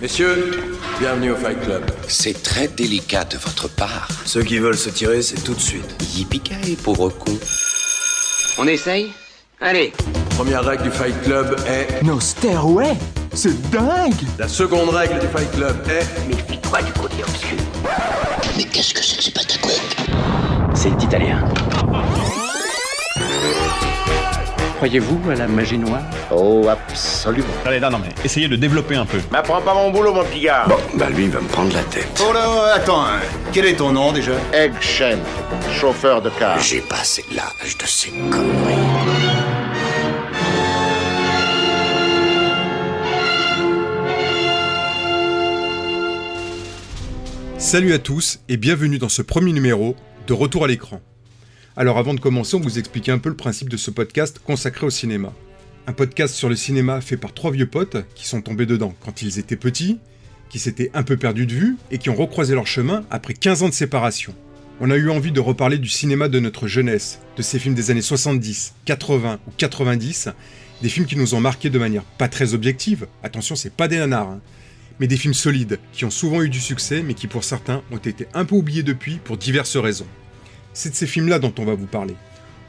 Messieurs, bienvenue au Fight Club. C'est très délicat de votre part. Ceux qui veulent se tirer, c'est tout de suite. Yippee-ki-yay, pauvre con. On essaye ? Allez. Première règle du Fight Club est... No stairway. C'est dingue. La seconde règle du Fight Club est... Méfie-toi du côté obscur. Mais qu'est-ce que c'est que ces pataquouettes ? C'est italien. Croyez-vous à la magie noire ? Oh, absolument. Allez, non, mais essayez de développer un peu. M'apprends pas mon boulot, mon petit gars. Bon, bah lui, il va me prendre la tête. Oh là, attends, quel est ton nom déjà ? Egg Shen, chauffeur de car. J'ai passé l'âge de ces conneries. Salut à tous et bienvenue dans ce premier numéro de Retour à l'écran. Alors avant de commencer, on vous explique un peu le principe de ce podcast consacré au cinéma. Un podcast sur le cinéma fait par 3 vieux potes qui sont tombés dedans quand ils étaient petits, qui s'étaient un peu perdus de vue et qui ont recroisé leur chemin après 15 ans de séparation. On a eu envie de reparler du cinéma de notre jeunesse, de ces films des années 70, 80 ou 90, des films qui nous ont marqués de manière pas très objective, attention c'est pas des nanars, mais des films solides, qui ont souvent eu du succès mais qui pour certains ont été un peu oubliés depuis pour diverses raisons. C'est de ces films-là dont on va vous parler.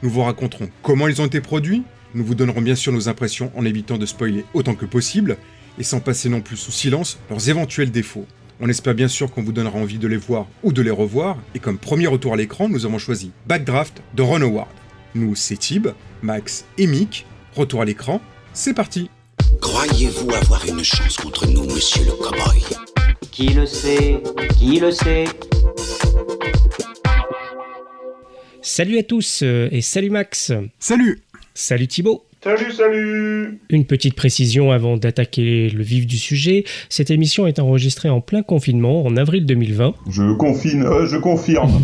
Nous vous raconterons comment ils ont été produits, nous vous donnerons bien sûr nos impressions en évitant de spoiler autant que possible, et sans passer non plus sous silence leurs éventuels défauts. On espère bien sûr qu'on vous donnera envie de les voir ou de les revoir, et comme premier retour à l'écran, nous avons choisi Backdraft de Ron Howard. Nous, c'est Tib, Max et Mick. Retour à l'écran, c'est parti. Croyez-vous avoir une chance contre nous, monsieur le cow-boy ? Qui le sait ? Qui le sait ? Salut à tous et salut Max. Salut. Salut Thibaut. Salut. Une petite précision avant d'attaquer le vif du sujet. Cette émission est enregistrée en plein confinement en avril 2020. Je confirme.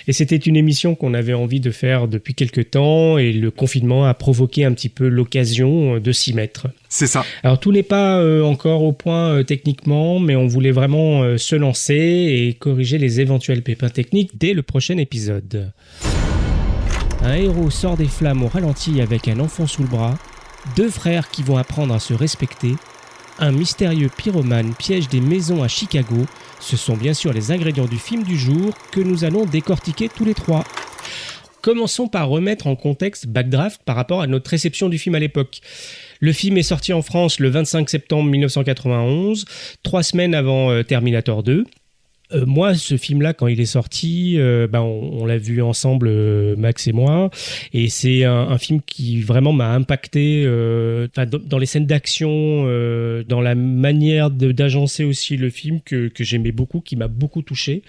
Et c'était une émission qu'on avait envie de faire depuis quelques temps et le confinement a provoqué un petit peu l'occasion de s'y mettre. C'est ça. Alors tout n'est pas encore au point techniquement, mais on voulait vraiment se lancer et corriger les éventuels pépins techniques dès le prochain épisode. Un héros sort des flammes au ralenti avec un enfant sous le bras, 2 frères qui vont apprendre à se respecter, un mystérieux pyromane piège des maisons à Chicago. Ce sont bien sûr les ingrédients du film du jour que nous allons décortiquer tous les 3. Commençons par remettre en contexte Backdraft par rapport à notre réception du film à l'époque. Le film est sorti en France le 25 septembre 1991, 3 semaines avant Terminator 2. Moi, ce film-là, quand il est sorti, on l'a vu ensemble, Max et moi, et c'est un film qui vraiment m'a impacté dans les scènes d'action, dans la manière d'agencer aussi le film que j'aimais beaucoup, qui m'a beaucoup touché.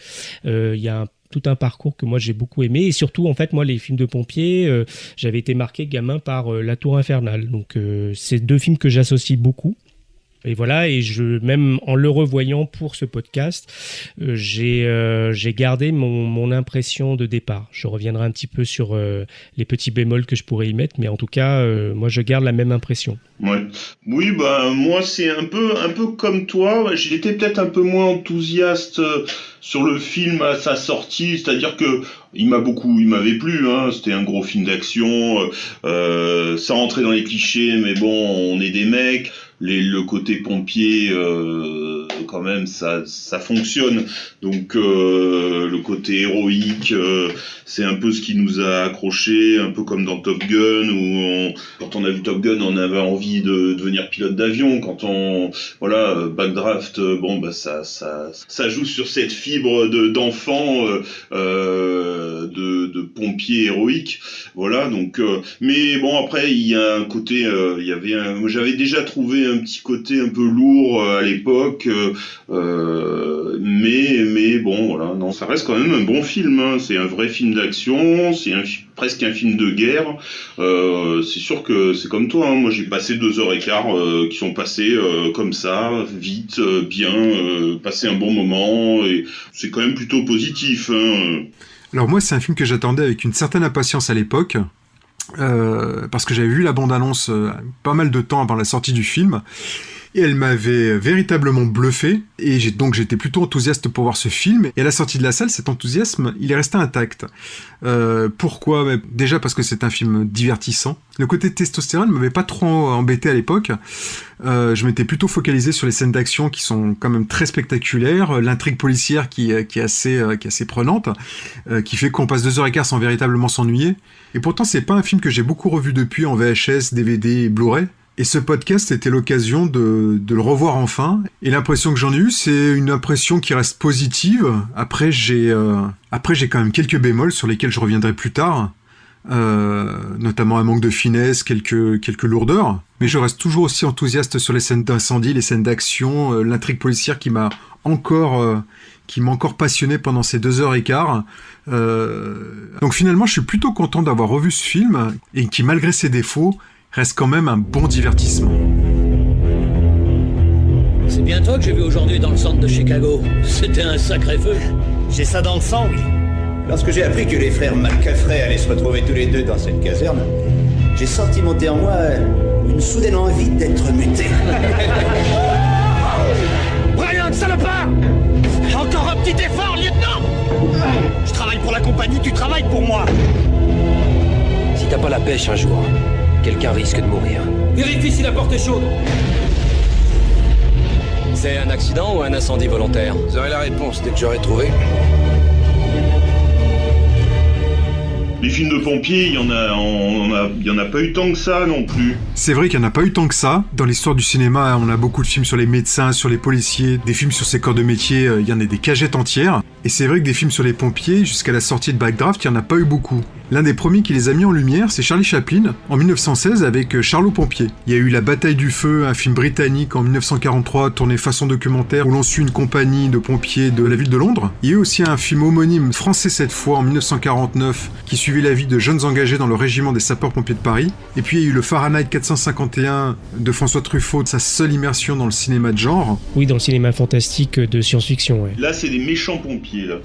Il y a tout un parcours que moi j'ai beaucoup aimé, et surtout en fait moi les films de pompiers, j'avais été marqué gamin par La Tour Infernale, donc c'est 2 films que j'associe beaucoup. Et voilà, et même en le revoyant pour ce podcast, j'ai gardé mon impression de départ. Je reviendrai un petit peu sur les petits bémols que je pourrais y mettre, mais en tout cas, moi je garde la même impression. Ouais. Oui, moi c'est un peu comme toi. J'étais peut-être un peu moins enthousiaste sur le film à sa sortie, c'est-à-dire que il m'avait plu, hein. C'était un gros film d'action, sans rentrer dans les clichés, mais bon, on est des mecs. Le côté pompier, quand même, ça fonctionne. Donc, le côté héroïque, c'est un peu ce qui nous a accrochés, un peu comme dans Top Gun, où quand on a vu Top Gun, on avait envie de devenir pilote d'avion. Backdraft, ça joue sur cette fibre d'enfant, de pompier héroïque. Voilà, donc, mais bon, après, il y a un côté, j'avais déjà trouvé un petit côté un peu lourd à l'époque, mais bon, voilà, non, ça reste quand même un bon film, hein. C'est un vrai film d'action, c'est presque un film de guerre. C'est sûr que c'est comme toi, hein. Moi j'ai passé 2h15 qui sont passées comme ça, vite, bien, passé un bon moment, et c'est quand même plutôt positif, hein. Alors moi c'est un film que j'attendais avec une certaine impatience à l'époque, parce que j'avais vu la bande-annonce pas mal de temps avant la sortie du film, et elle m'avait véritablement bluffé, et j'étais plutôt enthousiaste pour voir ce film, et à la sortie de la salle, cet enthousiasme, il est resté intact. Pourquoi ? Déjà parce que c'est un film divertissant. Le côté testostérone m'avait pas trop embêté à l'époque. Je m'étais plutôt focalisé sur les scènes d'action qui sont quand même très spectaculaires, l'intrigue policière qui est assez prenante, qui fait qu'on passe 2h15 sans véritablement s'ennuyer. Et pourtant, c'est pas un film que j'ai beaucoup revu depuis en VHS, DVD et Blu-ray. Et ce podcast était l'occasion de le revoir enfin. Et l'impression que j'en ai eue, c'est une impression qui reste positive. Après, j'ai quand même quelques bémols sur lesquels je reviendrai plus tard. Notamment un manque de finesse, quelques lourdeurs. Mais je reste toujours aussi enthousiaste sur les scènes d'incendie, les scènes d'action, l'intrigue policière qui m'a encore passionné pendant ces 2h15. Donc finalement, je suis plutôt content d'avoir revu ce film et qui, malgré ses défauts, reste quand même un bon divertissement. C'est bien toi que j'ai vu aujourd'hui dans le centre de Chicago. C'était un sacré feu. J'ai ça dans le sang, oui. Lorsque j'ai appris que les frères McCaffrey allaient se retrouver tous les deux dans cette caserne, j'ai senti monter en moi une soudaine envie d'être muté. Brian, salopard! Encore un petit effort, lieutenant! Je travaille pour la compagnie, tu travailles pour moi! Si t'as pas la pêche un jour, quelqu'un risque de mourir. Vérifie si la porte est chaude. C'est un accident ou un incendie volontaire? Vous aurez la réponse dès que j'aurai trouvé. Les films de pompiers, il y en a pas eu tant que ça non plus. C'est vrai qu'il n'y en a pas eu tant que ça. Dans l'histoire du cinéma, on a beaucoup de films sur les médecins, sur les policiers, des films sur ces corps de métier, il y en a des cagettes entières. Et c'est vrai que des films sur les pompiers, jusqu'à la sortie de Backdraft, il n'y en a pas eu beaucoup. L'un des premiers qui les a mis en lumière, c'est Charlie Chaplin, en 1916, avec Charlot Pompier. Il y a eu La Bataille du Feu, un film britannique en 1943, tourné façon documentaire, où l'on suit une compagnie de pompiers de la ville de Londres. Il y a eu aussi un film homonyme, français cette fois, en 1949, qui suivait la vie de jeunes engagés dans le régiment des sapeurs-pompiers de Paris. Et puis il y a eu le Fahrenheit 451 de François Truffaut, sa seule immersion dans le cinéma de genre. Oui, dans le cinéma fantastique de science-fiction, ouais. Là, c'est des méchants pompiers, là.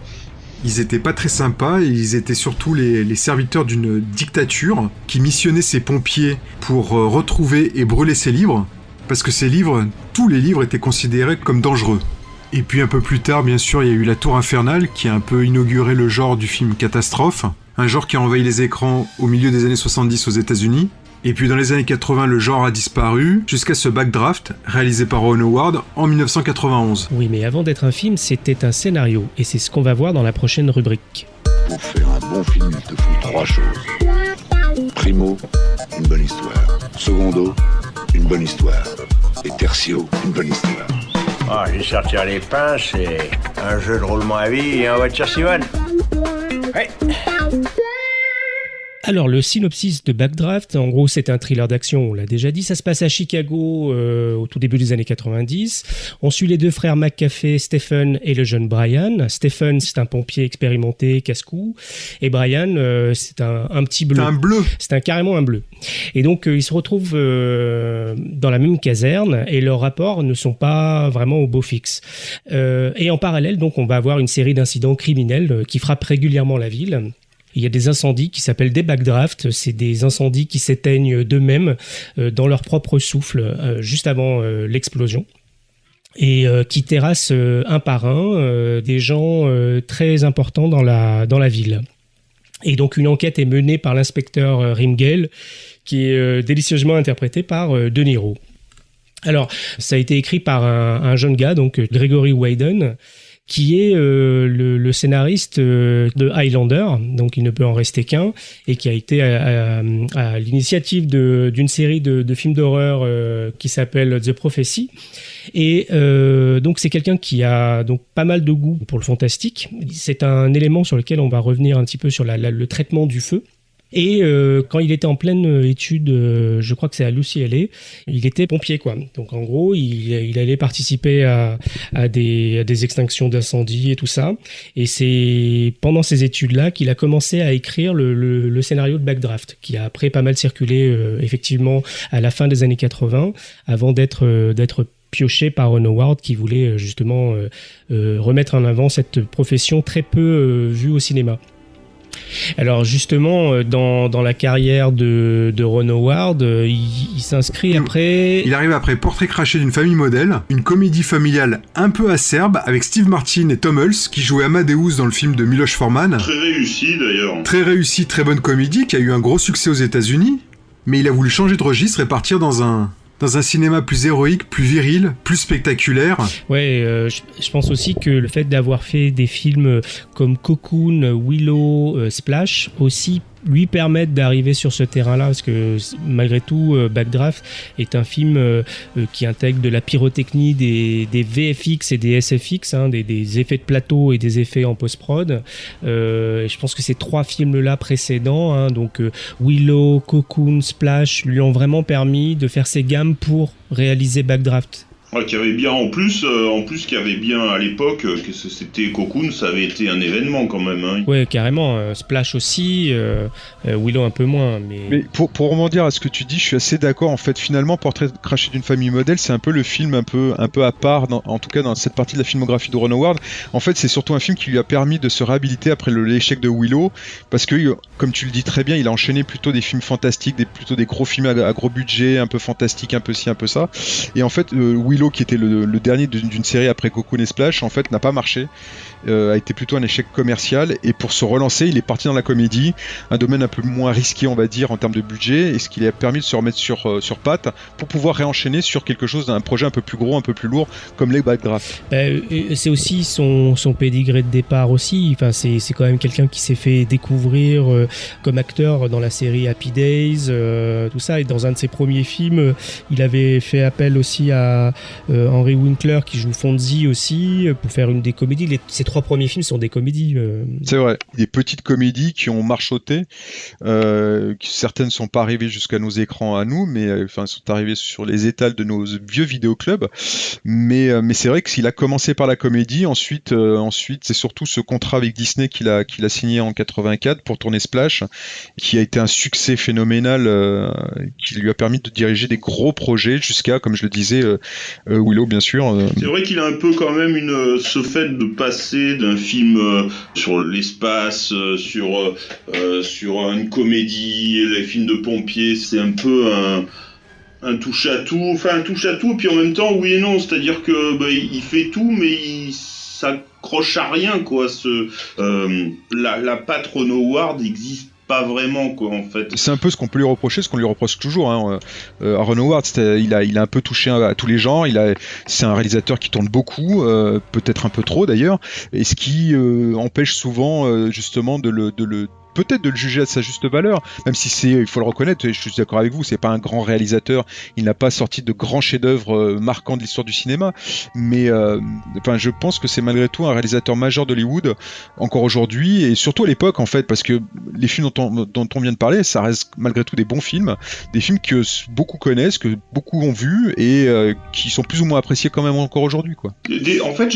Ils étaient pas très sympas, et ils étaient surtout les serviteurs d'une dictature qui missionnait ces pompiers pour retrouver et brûler ces livres, parce que ces livres, tous les livres étaient considérés comme dangereux. Et puis un peu plus tard, bien sûr, il y a eu La Tour Infernale, qui a un peu inauguré le genre du film catastrophe, un genre qui a envahi les écrans au milieu des années 70 aux États-Unis. Et puis dans les années 80, le genre a disparu, jusqu'à ce Backdraft, réalisé par Ron Howard en 1991. Oui, mais avant d'être un film, c'était un scénario, et c'est ce qu'on va voir dans la prochaine rubrique. Pour faire un bon film, il te faut 3 choses. Primo, une bonne histoire. Secondo, une bonne histoire. Et tertio, une bonne histoire. Ah, je vais sortir les pinces et un jeu de roulement à vie et en voiture Simone. Ouais. Alors, le synopsis de Backdraft, en gros, c'est un thriller d'action, on l'a déjà dit. Ça se passe à Chicago au tout début des années 90. On suit les deux frères McCaffrey, Stephen et le jeune Brian. Stephen, c'est un pompier expérimenté, casse-cou. Et Brian, c'est un petit bleu. C'est un bleu. C'est carrément un bleu. Et donc, ils se retrouvent dans la même caserne et leurs rapports ne sont pas vraiment au beau fixe. Et en parallèle, donc, on va avoir une série d'incidents criminels qui frappent régulièrement la ville. Il y a des incendies qui s'appellent des backdrafts, c'est des incendies qui s'éteignent d'eux-mêmes dans leur propre souffle juste avant l'explosion et qui terrassent un par un des gens très importants dans la ville. Et donc une enquête est menée par l'inspecteur Rimgale qui est délicieusement interprété par De Niro. Alors ça a été écrit par un jeune gars, donc Gregory Whedon, qui est le scénariste de Highlander, donc il ne peut en rester qu'un, et qui a été à l'initiative d'une série de films d'horreur qui s'appelle The Prophecy. Et donc c'est quelqu'un qui a donc pas mal de goût pour le fantastique. C'est un élément sur lequel on va revenir un petit peu sur le traitement du feu. Et quand il était en pleine étude, je crois que c'est à l'UCLA, il était pompier, quoi. Donc en gros, il allait participer à des extinctions d'incendies et tout ça. Et c'est pendant ces études-là qu'il a commencé à écrire le scénario de Backdraft, qui a après pas mal circulé effectivement à la fin des années 80, avant d'être pioché par Ron Howard, qui voulait justement remettre en avant cette profession très peu vue au cinéma. Alors justement, dans la carrière de Ron Howard, il s'inscrit après... Il arrive après Portrait craché d'une famille modèle, une comédie familiale un peu acerbe avec Steve Martin et Tom Hulce qui jouaient Amadeus dans le film de Miloš Forman. Très réussi d'ailleurs. Très réussi, très bonne comédie qui a eu un gros succès aux États-Unis, mais il a voulu changer de registre et partir dans un cinéma plus héroïque, plus viril, plus spectaculaire. Ouais, je pense aussi que le fait d'avoir fait des films comme Cocoon, Willow, Splash aussi lui permettent d'arriver sur ce terrain-là, parce que malgré tout, Backdraft est un film qui intègre de la pyrotechnie, des VFX et des SFX, des effets de plateau et des effets en post-prod. Je pense que ces 3 films-là précédents, donc Willow, Cocoon, Splash, lui ont vraiment permis de faire ses gammes pour réaliser Backdraft. Ouais, qui avait bien en plus qui avait bien à l'époque que c'était Cocoon, ça avait été un événement quand même. Hein. Ouais, carrément. Splash aussi, Willow un peu moins. Mais pour rebondir à ce que tu dis, je suis assez d'accord. En fait, finalement, Portrait craché d'une famille modèle, c'est un peu le film un peu à part, en tout cas dans cette partie de la filmographie de Ron Howard. En fait, c'est surtout un film qui lui a permis de se réhabiliter après l'échec de Willow, parce que, comme tu le dis très bien, il a enchaîné plutôt des films fantastiques, plutôt des gros films à gros budget, un peu fantastique, un peu ci, un peu ça. Et en fait, Willow, qui était le dernier d'une série après Cocoon et Splash, en fait n'a pas marché, a été plutôt un échec commercial, et pour se relancer il est parti dans la comédie, un domaine un peu moins risqué on va dire en termes de budget, et ce qui lui a permis de se remettre sur pattes pour pouvoir réenchaîner sur quelque chose, d'un projet un peu plus gros, un peu plus lourd comme les Backdraft. C'est aussi son pédigré de départ aussi, enfin, c'est quand même quelqu'un qui s'est fait découvrir comme acteur dans la série Happy Days, tout ça, et dans un de ses premiers films il avait fait appel aussi à Henry Winkler qui joue Fonzie aussi pour faire une des comédies. Ses 3 premiers films sont des comédies. C'est vrai, des petites comédies qui ont marchoté, certaines sont pas arrivées jusqu'à nos écrans à nous, mais sont arrivées sur les étals de nos vieux vidéoclubs. Mais c'est vrai que s'il a commencé par la comédie, ensuite c'est surtout ce contrat avec Disney qu'il a signé en 84 pour tourner Splash, qui a été un succès phénoménal, qui lui a permis de diriger des gros projets jusqu'à, comme je le disais, Willow bien sûr. C'est vrai qu'il a un peu quand même ce fait de passer d'un film sur l'espace, sur une comédie, les films de pompiers, c'est un peu un touche-à-tout, et puis en même temps oui et non, c'est-à-dire que il fait tout mais il s'accroche à rien quoi. La patte Ron Howard existe pas vraiment quoi en fait. C'est un peu ce qu'on peut lui reprocher, ce qu'on lui reproche toujours à Ron Howard, il a un peu touché à tous les genres, c'est un réalisateur qui tourne beaucoup, peut-être un peu trop d'ailleurs, et ce qui empêche souvent justement peut-être de le juger à sa juste valeur, même si il faut le reconnaître, et je suis d'accord avec vous, c'est pas un grand réalisateur, il n'a pas sorti de grands chefs-d'œuvre marquants de l'histoire du cinéma, mais je pense que c'est malgré tout un réalisateur majeur d'Hollywood, encore aujourd'hui, et surtout à l'époque en fait, parce que les films dont on vient de parler, ça reste malgré tout des bons films, des films que beaucoup connaissent, que beaucoup ont vus, et qui sont plus ou moins appréciés quand même encore aujourd'hui, quoi. En fait,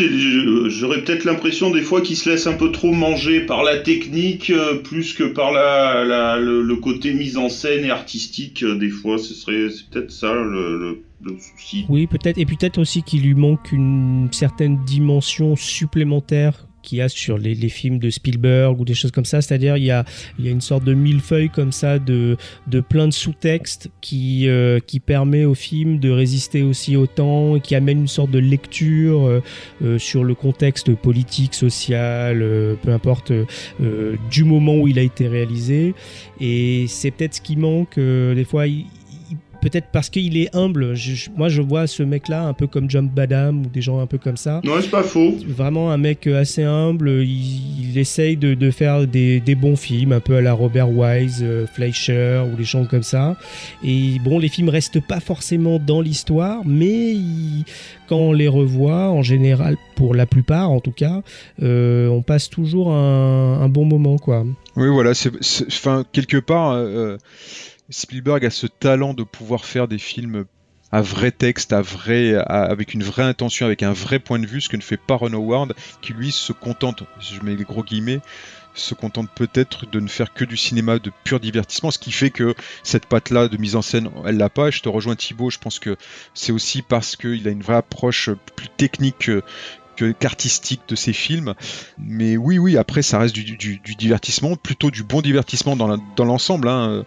j'aurais peut-être l'impression des fois qu'il se laisse un peu trop manger par la technique, plus que par le côté mise en scène et artistique, des fois, c'est peut-être ça le souci. Oui, peut-être, et peut-être aussi qu'il lui manque une certaine dimension supplémentaire qu'il y a sur les films de Spielberg ou des choses comme ça, c'est-à-dire il y a une sorte de millefeuille comme ça de plein de sous-textes qui permet au film de résister aussi au temps et qui amène une sorte de lecture sur le contexte politique, social, peu importe, du moment où il a été réalisé, et c'est peut-être ce qui manque des fois. Peut-être parce qu'il est humble. Moi, je vois ce mec-là un peu comme John Badham ou des gens un peu comme ça. Non, c'est pas faux. Vraiment un mec assez humble. Il essaye de faire des bons films, un peu à la Robert Wise, Fleischer ou des gens comme ça. Et bon, les films restent pas forcément dans l'histoire, mais quand on les revoit, en général, pour la plupart en tout cas, on passe toujours un bon moment, quoi. Oui, voilà. Quelque part... Spielberg a ce talent de pouvoir faire des films à vrai texte, avec une vraie intention, avec un vrai point de vue, ce que ne fait pas Ron Howard, qui lui se contente, je mets les gros guillemets, se contente peut-être de ne faire que du cinéma de pur divertissement, ce qui fait que cette patte-là de mise en scène, elle l'a pas. Et je te rejoins Thibaut, je pense que c'est aussi parce qu'il a une vraie approche plus technique qu'artistique de ces films. Mais oui, après ça reste du divertissement, plutôt du bon divertissement dans l'ensemble, hein,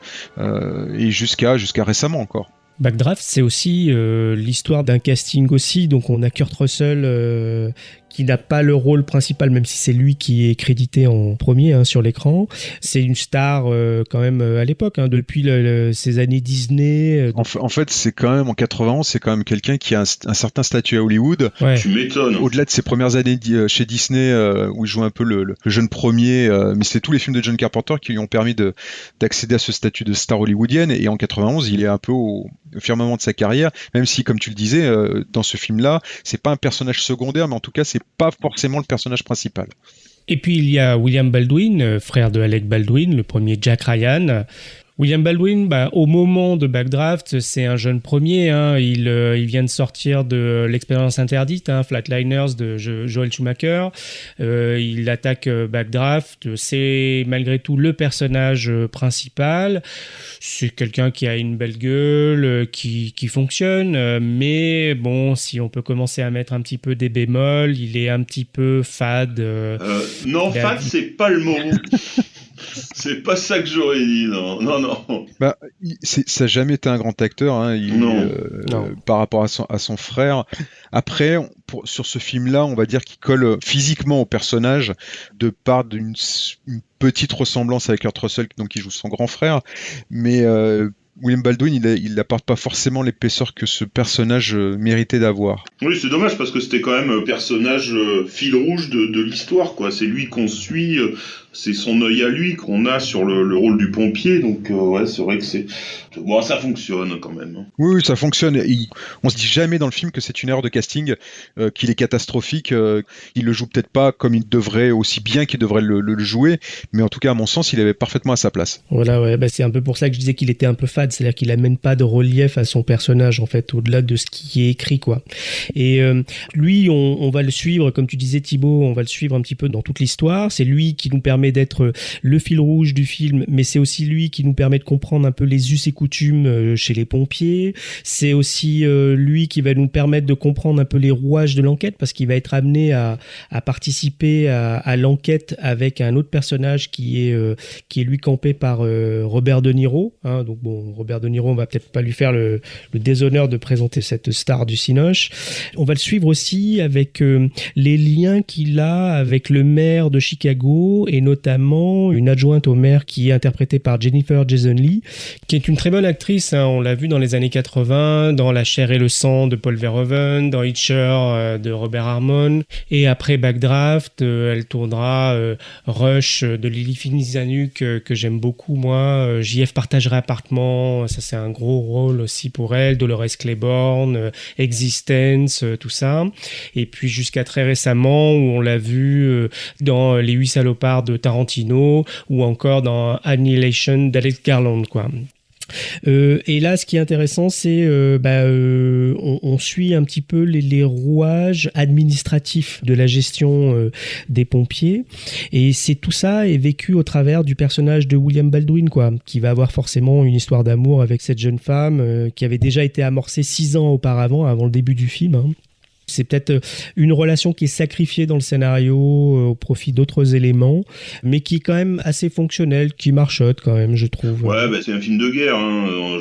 et jusqu'à récemment encore. Backdraft, c'est aussi l'histoire d'un casting aussi. Donc on a Kurt Russell qui n'a pas le rôle principal, même si c'est lui qui est crédité en premier sur l'écran. C'est une star quand même à l'époque, hein, depuis ces années Disney. En fait, c'est quand même en 91, c'est quand même quelqu'un qui a un certain statut à Hollywood. Ouais. Tu m'étonnes. Au-delà de ses premières années chez Disney, où il joue un peu le jeune premier, mais c'est tous les films de John Carpenter qui lui ont permis d'accéder à ce statut de star hollywoodienne. Et en 91, il est un peu au firmament de sa carrière, même si, comme tu le disais, dans ce film-là, c'est pas un personnage secondaire, mais en tout cas, c'est pas forcément le personnage principal. Et puis il y a William Baldwin, frère de Alec Baldwin, le premier Jack Ryan. William Baldwin, au moment de Backdraft, c'est un jeune premier. Hein, il vient de sortir de L'Expérience interdite, Flatliners de Joel Schumacher. Il attaque Backdraft. C'est malgré tout le personnage principal. C'est quelqu'un qui a une belle gueule, qui fonctionne. Mais bon, si on peut commencer à mettre un petit peu des bémols, il est un petit peu fade. Non, fade, c'est pas le mot. C'est pas ça que j'aurais dit, non. Ça n'a jamais été un grand acteur, hein, non. Par rapport à son frère. Après, sur ce film-là, on va dire qu'il colle physiquement au personnage de par d'une petite ressemblance avec Kurt Russell, donc qui joue son grand frère, mais William Baldwin, il n'apporte pas forcément l'épaisseur que ce personnage méritait d'avoir. Oui, c'est dommage parce que c'était quand même un personnage fil rouge de l'histoire, quoi. C'est lui qu'on suit, c'est son œil à lui qu'on a sur le rôle du pompier. Donc ouais, c'est vrai que ça fonctionne quand même. Hein. Oui, ça fonctionne. On se dit jamais dans le film que c'est une erreur de casting, qu'il est catastrophique. Il le joue peut-être pas comme il devrait, aussi bien qu'il devrait le jouer, mais en tout cas à mon sens, il avait parfaitement à sa place. Voilà, ouais, c'est un peu pour ça que je disais qu'il était un peu fade, c'est-à-dire qu'il amène pas de relief à son personnage en fait, au-delà de ce qui est écrit, quoi. Et lui, on va le suivre, comme tu disais Thibaut, on va le suivre un petit peu dans toute l'histoire. C'est lui qui nous permet d'être le fil rouge du film, mais c'est aussi lui qui nous permet de comprendre un peu les us et coutumes chez les pompiers. C'est aussi lui qui va nous permettre de comprendre un peu les rouages de l'enquête, parce qu'il va être amené à participer à l'enquête avec un autre personnage qui est lui campé par Robert De Niro. Hein, donc bon, Robert De Niro, on va peut-être pas lui faire le déshonneur de présenter cette star du cinoche. On va le suivre aussi avec les liens qu'il a avec le maire de Chicago, et notamment une adjointe au maire qui est interprétée par Jennifer Jason Leigh, qui est une très bonne actrice. Hein, on l'a vu dans les années 80, dans La chair et le sang de Paul Verhoeven, dans Hitcher de Robert Harmon, et après Backdraft, elle tournera Rush de Lily Finizanuc, que j'aime beaucoup moi. JF partagerait appartement, ça c'est un gros rôle aussi pour elle. Dolores Claiborne, Existence, tout ça. Et puis jusqu'à très récemment, où on l'a vu dans Les 8 salopards de Tarantino, ou encore dans Annihilation d'Alex Garland, quoi. Et là, ce qui est intéressant, c'est on suit un petit peu les rouages administratifs de la gestion des pompiers, et c'est tout ça est vécu au travers du personnage de William Baldwin, quoi, qui va avoir forcément une histoire d'amour avec cette jeune femme qui avait déjà été amorcée 6 ans auparavant, avant le début du film. Hein. C'est peut-être une relation qui est sacrifiée dans le scénario au profit d'autres éléments, mais qui est quand même assez fonctionnelle, qui marchote quand même, je trouve. Ouais, c'est un film de guerre. Hein.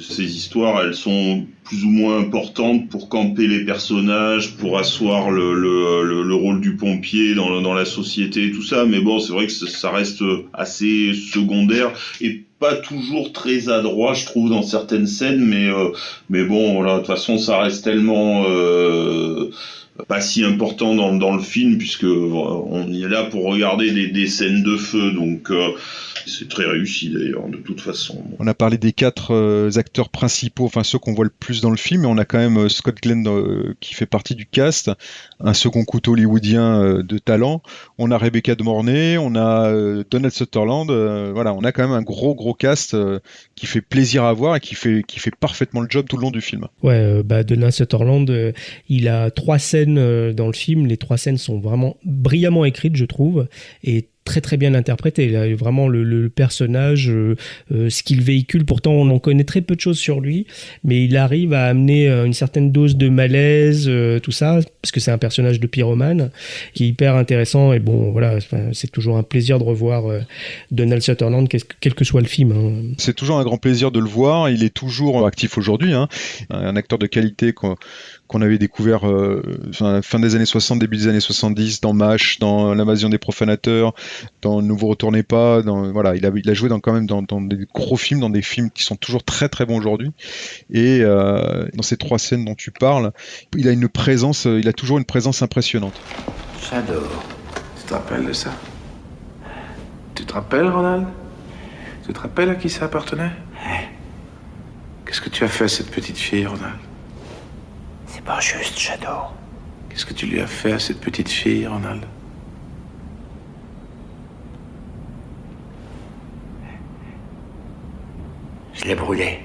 Ces histoires, elles sont plus ou moins importantes pour camper les personnages, pour asseoir le rôle du pompier dans la société et tout ça. Mais bon, c'est vrai que ça reste assez secondaire et pas toujours très adroit, je trouve, dans certaines scènes, mais bon, voilà, de toute façon, ça reste tellement pas si important dans le film, puisque on y est là pour regarder des scènes de feu, donc c'est très réussi d'ailleurs, de toute façon. On a parlé des 4 acteurs principaux, enfin ceux qu'on voit le plus dans le film, mais on a quand même Scott Glenn qui fait partie du cast, un second couteau hollywoodien de talent. On a Rebecca De Mornay, on a Donald Sutherland, voilà, on a quand même un gros cast qui fait plaisir à voir et qui fait parfaitement le job tout le long du film. Ouais, Donald Sutherland, il a 3 scènes dans le film. Les 3 scènes sont vraiment brillamment écrites, je trouve, et très très bien interprété. Là, vraiment le personnage, ce qu'il véhicule, pourtant on en connaît très peu de choses sur lui, mais il arrive à amener une certaine dose de malaise, tout ça, parce que c'est un personnage de pyromane qui est hyper intéressant. Et bon, voilà, c'est toujours un plaisir de revoir Donald Sutherland, quel que soit le film. Hein. C'est toujours un grand plaisir de le voir. Il est toujours actif aujourd'hui, hein. Un acteur de qualité qu'on avait découvert fin des années 60, début des années 70, dans MASH, dans L'invasion des profanateurs, dans Ne vous retournez pas, voilà, il a joué quand même dans des gros films, dans des films qui sont toujours très très bons aujourd'hui. Et dans ces 3 scènes dont tu parles, il a toujours une présence impressionnante. Shadow, tu te rappelles de ça? Tu te rappelles, Ronald? Tu te rappelles à qui ça appartenait? Qu'est-ce que tu as fait à cette petite fille, Ronald? C'est pas juste, Shadow. Qu'est-ce que tu lui as fait à cette petite fille, Ronald? Je l'ai brûlée.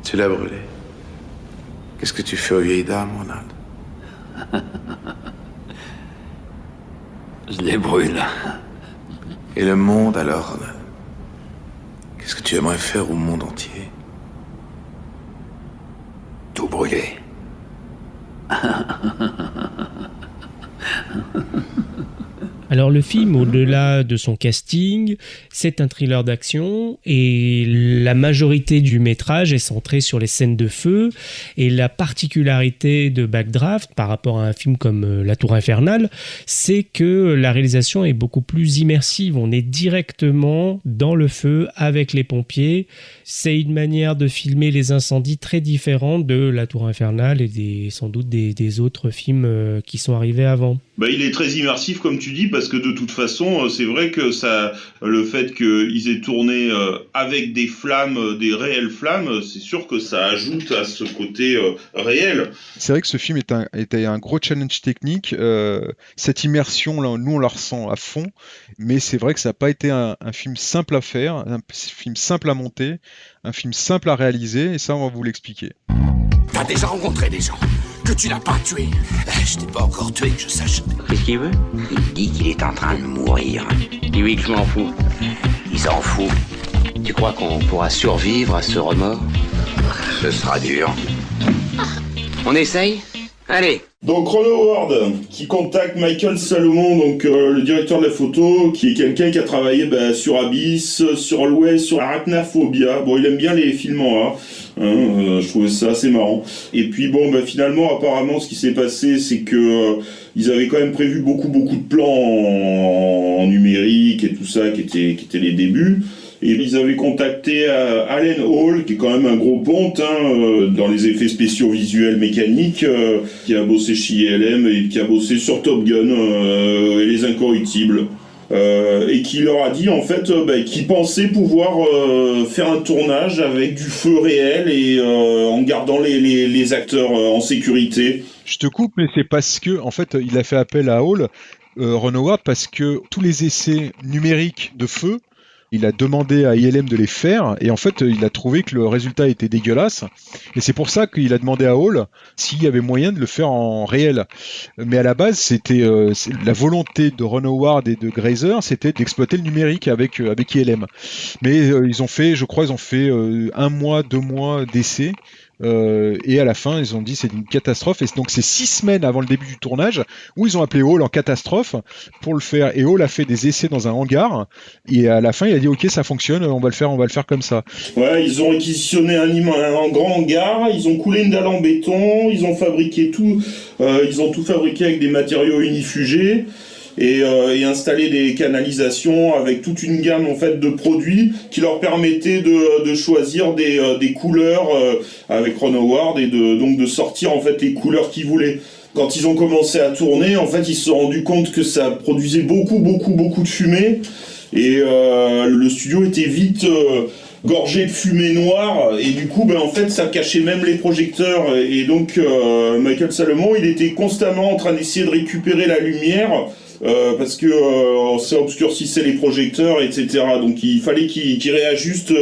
Tu l'as brûlée. Qu'est-ce que tu fais aux vieilles dames, Ronald? Je les brûle. Et le monde, alors, Ronald? Qu'est-ce que tu aimerais faire au monde entier? Tout brûler. Alors le film, au-delà de son casting, c'est un thriller d'action et la majorité du métrage est centrée sur les scènes de feu. Et la particularité de Backdraft par rapport à un film comme La Tour Infernale, c'est que la réalisation est beaucoup plus immersive. On est directement dans le feu avec les pompiers. C'est une manière de filmer les incendies très différente de La Tour Infernale et sans doute des autres films qui sont arrivés avant. Il est très immersif comme tu dis, parce que de toute façon c'est vrai que le fait qu'ils aient tourné avec des flammes, des réelles flammes, c'est sûr que ça ajoute à ce côté réel. C'est vrai que ce film était un gros challenge technique. Cette immersion là, nous on la ressent à fond, mais c'est vrai que ça n'a pas été un film simple à faire, un film simple à monter, un film simple à réaliser, et ça on va vous l'expliquer. T'as déjà rencontré des gens que tu n'as pas tués? Je t'ai pas encore tué, que je sache. Qu'est-ce qu'il veut? Il dit qu'il est en train de mourir. Dis-lui que je m'en fous. Il s'en fout. Tu crois qu'on pourra survivre à ce remords? Ce sera dur. On essaye? Allez. Donc Ron Howard qui contacte Michael Salomon, donc le directeur de la photo, qui est quelqu'un qui a travaillé sur Abyss, sur Always, sur Arachnophobia. Bon, il aime bien les films en A. Je trouvais ça assez marrant. Et puis finalement, apparemment, ce qui s'est passé, c'est que ils avaient quand même prévu beaucoup de plans en numérique et tout ça, qui étaient les débuts. Et ils avaient contacté Allen Hall, qui est quand même un gros ponte dans les effets spéciaux visuels mécaniques, qui a bossé chez ILM et qui a bossé sur Top Gun et Les Incorruptibles. Et qui leur a dit en fait qu'il pensait pouvoir faire un tournage avec du feu réel et en gardant les acteurs en sécurité. Je te coupe, mais c'est parce que en fait il a fait appel à Hall, Ron Howard, parce que tous les essais numériques de feu, il a demandé à ILM de les faire, et en fait il a trouvé que le résultat était dégueulasse, et c'est pour ça qu'il a demandé à Hall s'il y avait moyen de le faire en réel. Mais à la base c'était la volonté de Ron Howard et de Grazer, c'était d'exploiter le numérique avec ILM. Mais ils ont fait 1 mois, 2 mois d'essais. Et à la fin ils ont dit c'est une catastrophe, et donc c'est 6 semaines avant le début du tournage où ils ont appelé Hall en catastrophe pour le faire, et Hall a fait des essais dans un hangar, et à la fin il a dit ok ça fonctionne, on va le faire comme ça. Ouais, ils ont réquisitionné un grand hangar, ils ont coulé une dalle en béton, ils ont fabriqué tout, ils ont tout fabriqué avec des matériaux unifugés. Et installer des canalisations avec toute une gamme en fait de produits qui leur permettaient de choisir des couleurs avec Ron Howard, et donc de sortir en fait les couleurs qu'ils voulaient. Quand ils ont commencé à tourner, en fait, ils se sont rendus compte que ça produisait beaucoup de fumée, et le studio était vite gorgé de fumée noire, et du coup en fait ça cachait même les projecteurs, et donc Michael Salomon il était constamment en train d'essayer de récupérer la lumière parce que ça obscurcissait les projecteurs, etc. Donc il fallait qu'ils réajustent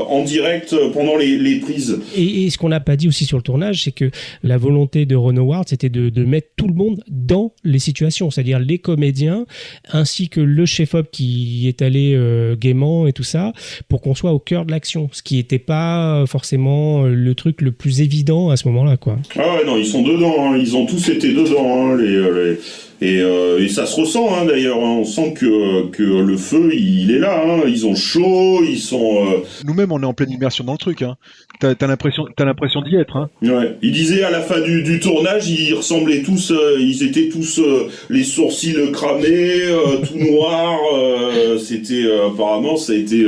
en direct pendant les prises. Et ce qu'on n'a pas dit aussi sur le tournage, c'est que la volonté de Ron Howard, c'était de mettre tout le monde dans les situations, c'est-à-dire les comédiens, ainsi que le chef-op qui est allé gaiement et tout ça, pour qu'on soit au cœur de l'action, ce qui n'était pas forcément le truc le plus évident à ce moment-là, quoi. Ah ouais, non, ils sont dedans, hein. Ils ont tous été dedans, hein, et ça se ressent, hein, d'ailleurs, hein. On sent que le feu, il est là, hein. Ils ont chaud, ils sont... Nous-mêmes, on est en pleine immersion dans le truc, hein. T'as l'impression d'y être, hein. Ouais. Ils disaient à la fin du tournage, ils ressemblaient tous, ils étaient tous les sourcils cramés, tout noirs. C'était apparemment, ça a été...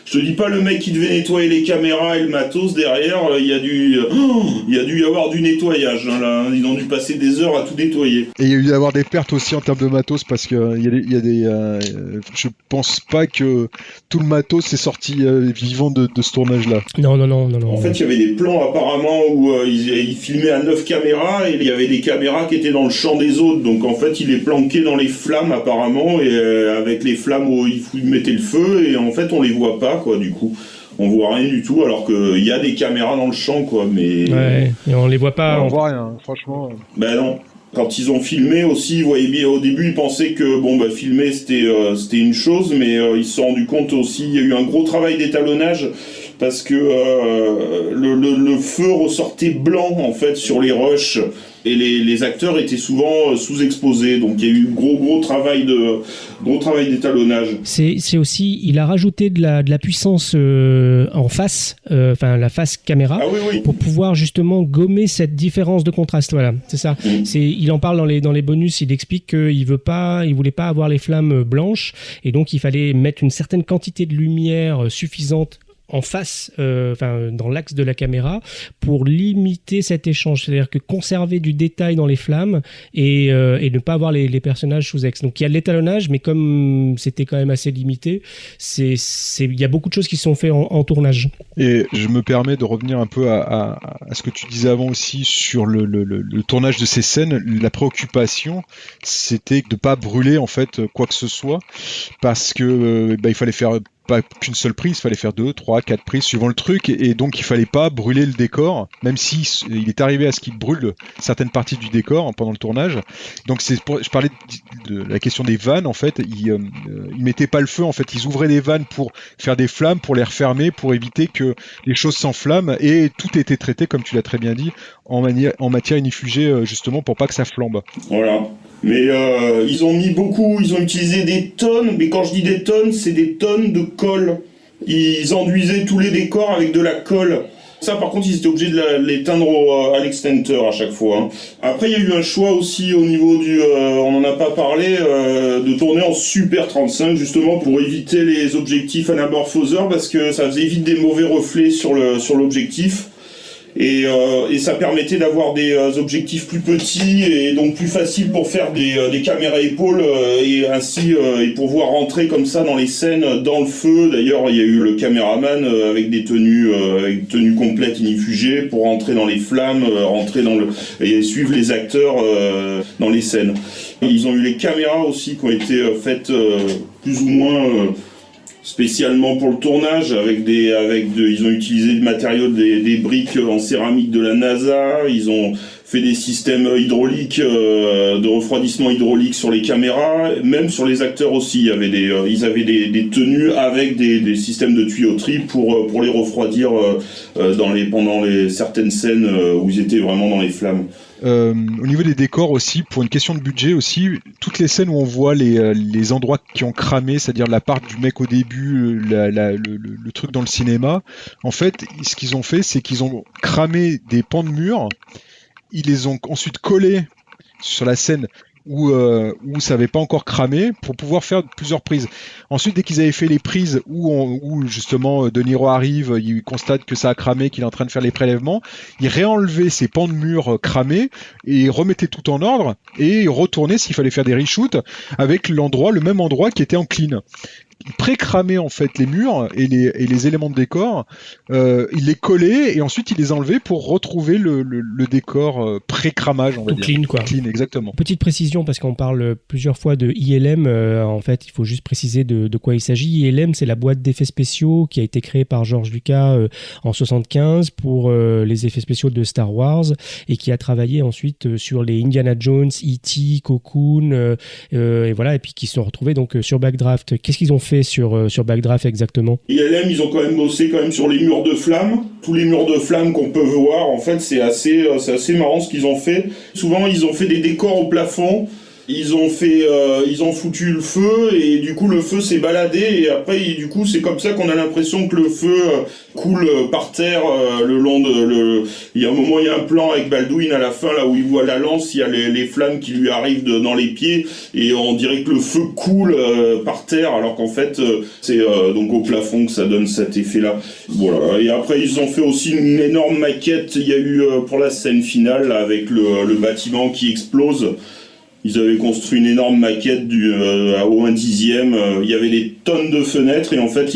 je te dis pas le mec qui devait nettoyer les caméras et le matos derrière, il y a dû y avoir du nettoyage, hein, là. Ils ont dû passer des heures à tout nettoyer. Et il y a eu d'avoir des pertes aussi en termes de matos, parce que il y a des je pense pas que tout le matos est sorti vivant de ce tournage-là. Non. En fait, il y avait des plans apparemment où ils filmaient à 9 caméras et il y avait des caméras qui étaient dans le champ des autres. Donc en fait, il est planqué dans les flammes apparemment, et avec les flammes où il mettait le feu, et en fait, on les voit pas, quoi, du coup. On voit rien du tout, alors qu'il y a des caméras dans le champ, quoi, mais... Ouais, et on les voit pas. On voit rien, franchement. Ben non. Quand ils ont filmé aussi, vous voyez bien, au début, ils pensaient que filmer c'était une chose, mais ils se sont rendus compte aussi, il y a eu un gros travail d'étalonnage, parce que le feu ressortait blanc, en fait, sur les rushs, et les acteurs étaient souvent sous-exposés, donc il y a eu gros travail d'étalonnage. C'est aussi, il a rajouté de la puissance en face, la face caméra, pour pouvoir justement gommer cette différence de contraste. Voilà, c'est ça. Il en parle dans les bonus, il explique qu'il voulait pas avoir les flammes blanches, et donc il fallait mettre une certaine quantité de lumière suffisante en face, dans l'axe de la caméra, pour limiter cet échange, c'est-à-dire que conserver du détail dans les flammes et ne pas avoir les personnages sous ex. Donc il y a de l'étalonnage, mais comme c'était quand même assez limité, il y a beaucoup de choses qui sont faites en tournage. Et je me permets de revenir un peu à ce que tu disais avant aussi sur le tournage de ces scènes. La préoccupation, c'était de ne pas brûler en fait quoi que ce soit, parce que il fallait faire pas qu'une seule prise, il fallait faire 2, 3, 4 prises suivant le truc, et donc il fallait pas brûler le décor, même si il est arrivé à ce qu'il brûle certaines parties du décor pendant le tournage. Donc je parlais de la question des vannes, en fait, ils mettaient pas le feu, en fait, ils ouvraient les vannes pour faire des flammes, pour les refermer, pour éviter que les choses s'enflamment, et tout était traité, comme tu l'as très bien dit, en matière inifugée, justement pour pas que ça flambe. Voilà. Mais ils ont utilisé des tonnes, mais quand je dis des tonnes, c'est des tonnes de colle. Ils enduisaient tous les décors avec de la colle. Ça, par contre, ils étaient obligés de l'éteindre à l'extincteur à chaque fois, hein. Après, il y a eu un choix aussi au niveau on n'en a pas parlé, de tourner en Super 35, justement pour éviter les objectifs anamorphoseurs, parce que ça faisait vite des mauvais reflets sur l'objectif. Et ça permettait d'avoir des objectifs plus petits et donc plus faciles pour faire des caméras épaules et ainsi et pouvoir rentrer comme ça dans les scènes, dans le feu. D'ailleurs, il y a eu le caméraman avec des tenues complètes inifugées pour rentrer dans les flammes, et suivre les acteurs dans les scènes. Et ils ont eu les caméras aussi qui ont été faites plus ou moins spécialement pour le tournage, ils ont utilisé le matériau des briques en céramique de la NASA, ils ont fait des systèmes hydrauliques, de refroidissement hydraulique sur les caméras, même sur les acteurs aussi, ils avaient des tenues avec des systèmes de tuyauterie pour les refroidir pendant certaines scènes où ils étaient vraiment dans les flammes. Au niveau des décors aussi, pour une question de budget aussi, toutes les scènes où on voit les endroits qui ont cramé, c'est-à-dire la part du mec au début, le truc dans le cinéma, en fait, ce qu'ils ont fait, c'est qu'ils ont cramé des pans de mur, ils les ont ensuite collés sur la scène où ça n'avait pas encore cramé pour pouvoir faire plusieurs prises. Ensuite, dès qu'ils avaient fait les prises où justement De Niro arrive, il constate que ça a cramé, qu'il est en train de faire les prélèvements, il réenlevait ces pans de mur cramés et remettait tout en ordre et retournait s'il fallait faire des reshoots avec le même endroit qui était en clean. pré-cramait en fait les murs et les éléments de décor, il les collait et ensuite il les enlevait pour retrouver le décor pré-cramage, on va dire. Clean, quoi. Clean, exactement. Petite précision, parce qu'on parle plusieurs fois de ILM, en fait, il faut juste préciser de quoi il s'agit. ILM, c'est la boîte d'effets spéciaux qui a été créée par George Lucas en 75 pour les effets spéciaux de Star Wars et qui a travaillé ensuite sur les Indiana Jones, E.T., Cocoon, et voilà, et puis qui se sont retrouvés donc sur Backdraft. Qu'est-ce qu'ils ont fait sur Backdraft exactement? ILM, ils ont quand même bossé sur les murs de flammes. Tous les murs de flammes qu'on peut voir, en fait, c'est assez marrant ce qu'ils ont fait. Souvent, ils ont fait des décors au plafond. Ils ont foutu le feu et du coup le feu s'est baladé et après du coup c'est comme ça qu'on a l'impression que le feu coule par terre le long de il y a un moment, il y a un plan avec Baldwin à la fin là où il voit la lance, il y a les flammes qui lui arrivent dans les pieds et on dirait que le feu coule par terre alors qu'en fait c'est donc au plafond que ça donne cet effet là. Voilà. Et après ils ont fait aussi une énorme maquette, il y a eu pour la scène finale là, avec le bâtiment qui explose. Ils avaient construit une énorme maquette au 1/10. Il y avait des tonnes de fenêtres et en fait,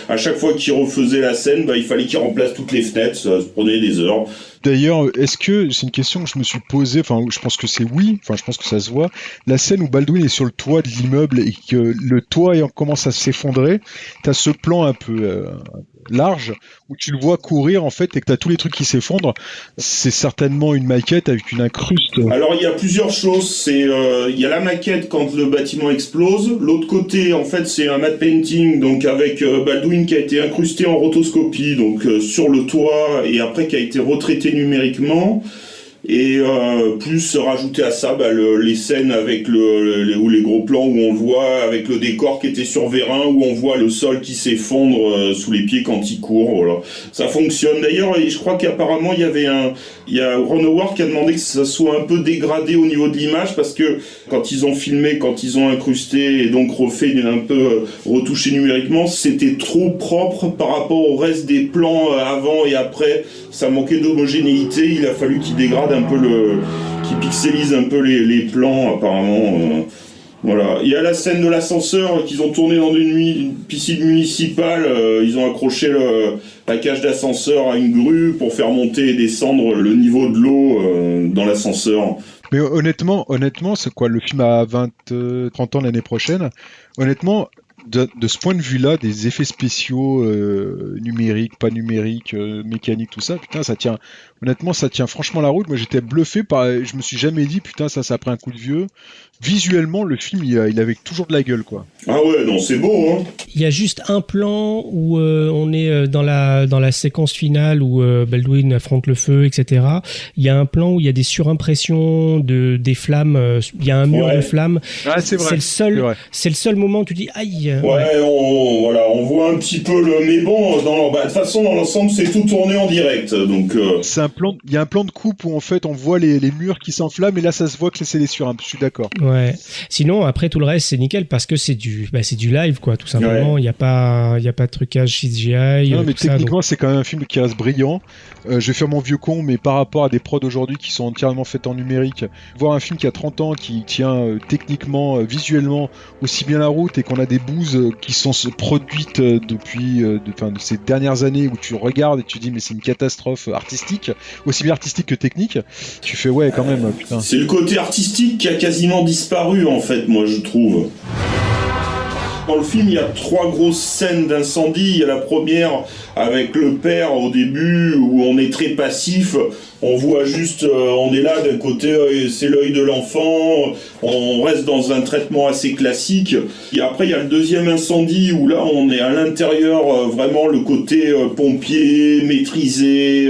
à chaque fois qu'ils refaisaient la scène, il fallait qu'ils remplacent toutes les fenêtres. Ça prenait des heures. D'ailleurs, est-ce que c'est une question que je me suis posée, enfin je pense que c'est oui, enfin je pense que ça se voit, la scène où Baldwin est sur le toit de l'immeuble et que le toit commence à s'effondrer, t'as ce plan un peu large où tu le vois courir en fait et que t'as tous les trucs qui s'effondrent, c'est certainement une maquette avec une incruste. Alors il y a plusieurs choses, il y a la maquette quand le bâtiment explose, l'autre côté en fait c'est un matte painting donc avec Baldwin qui a été incrusté en rotoscopie donc sur le toit et après qui a été retraité numériquement et plus rajouter à ça les scènes avec les gros plans où on le voit avec le décor qui était sur vérin où on voit le sol qui s'effondre sous les pieds quand il court. Voilà. Ça fonctionne d'ailleurs et je crois qu'apparemment il y a Ron Howard qui a demandé que ça soit un peu dégradé au niveau de l'image parce que quand ils ont filmé, quand ils ont incrusté et donc refait un peu retouché numériquement, c'était trop propre par rapport au reste des plans avant et après. Ça manquait d'homogénéité, il a fallu qu'ils dégradent un peu qu'ils pixelisent un peu les plans apparemment. Voilà. Il y a la scène de l'ascenseur qu'ils ont tourné dans une piscine municipale. Ils ont accroché la cage d'ascenseur à une grue pour faire monter et descendre le niveau de l'eau dans l'ascenseur. Mais honnêtement, c'est quoi, le film a 30 ans l'année prochaine. Honnêtement, de ce point de vue-là, des effets spéciaux numériques, pas numériques, mécaniques, tout ça, putain, ça tient. Honnêtement, ça tient franchement la route. Moi, j'étais bluffé je me suis jamais dit, putain, ça a pris un coup de vieux. Visuellement, le film, il avait toujours de la gueule, quoi. Ah ouais, non, c'est beau, hein. Il y a juste un plan où on est dans la séquence finale où Baldwin affronte le feu, etc. Il y a un plan où il y a des surimpressions des flammes. Il y a un mur de flammes. Ah, c'est vrai. C'est le seul moment où tu dis aïe. Ouais, on voit un petit peu mais bon, de toute façon, dans l'ensemble, c'est tout tourné en direct, donc. Il y a un plan de coupe où en fait on voit les murs qui s'enflamment et là ça se voit que c'est les surimpressions. Je suis d'accord. Ouais. Sinon, après tout le reste, c'est nickel parce que c'est du live, quoi, tout simplement. Ouais. Il y a pas de trucage CGI. Non, mais techniquement, donc... c'est quand même un film qui reste brillant. Je vais faire mon vieux con, mais par rapport à des prods aujourd'hui qui sont entièrement faites en numérique, voir un film qui a 30 ans, qui tient techniquement, visuellement aussi bien la route et qu'on a des bouses qui sont produites depuis de ces dernières années où tu regardes et tu dis mais c'est une catastrophe artistique, aussi bien artistique que technique, tu fais ouais quand même, putain. C'est le côté artistique qui a quasiment disparu en fait, moi je trouve. Dans le film, il y a 3 grosses scènes d'incendie. Il y a la première avec le père au début où on est très passif. On voit juste, on est là d'un côté, c'est l'œil de l'enfant. On reste dans un traitement assez classique. Et après, il y a le deuxième incendie où là, on est à l'intérieur, vraiment le côté pompier, maîtrisé.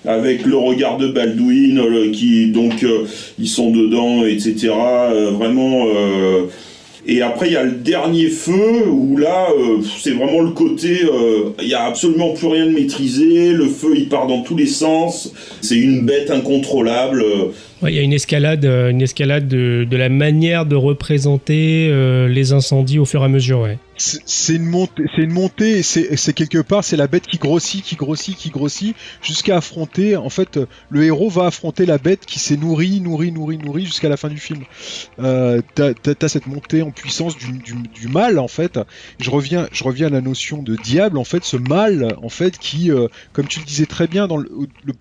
Avec le regard de Baldwin, qui donc ils sont dedans, etc. Vraiment. Et après, il y a le dernier feu, où là, c'est vraiment le côté... Il n'y a absolument plus rien de maîtrisé, le feu, il part dans tous les sens, c'est une bête incontrôlable. Ouais, il y a une escalade de la manière de représenter les incendies au fur et à mesure, ouais. C'est une montée, c'est quelque part, c'est la bête qui grossit, jusqu'à affronter, en fait, le héros va affronter la bête qui s'est nourrie jusqu'à la fin du film. T'as cette montée en puissance du mal, en fait. Je reviens à la notion de diable, en fait, ce mal, en fait, qui, comme tu le disais très bien, dans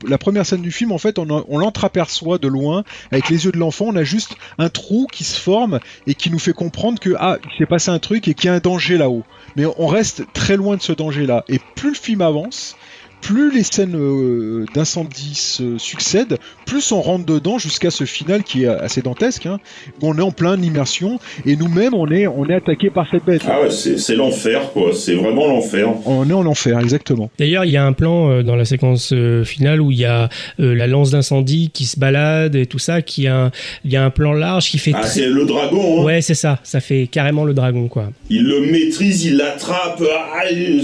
la première scène du film, en fait, on l'entreaperçoit de loin, avec les yeux de l'enfant, on a juste un trou qui se forme et qui nous fait comprendre que, il s'est passé un truc et qu'il y a un danger là-haut. Mais on reste très loin de ce danger-là. Et plus le film avance, plus les scènes d'incendie se succèdent, plus on rentre dedans jusqu'à ce final qui est assez dantesque, hein, où on est en pleine immersion et nous-mêmes on est attaqué par cette bête. Ah ouais, c'est l'enfer quoi, c'est vraiment l'enfer. On est en enfer, exactement. D'ailleurs, il y a un plan dans la séquence finale où il y a la lance d'incendie qui se balade et tout ça, il y a un plan large qui fait... c'est le dragon, hein. Ouais, c'est ça fait carrément le dragon, quoi. Il le maîtrise, il l'attrape,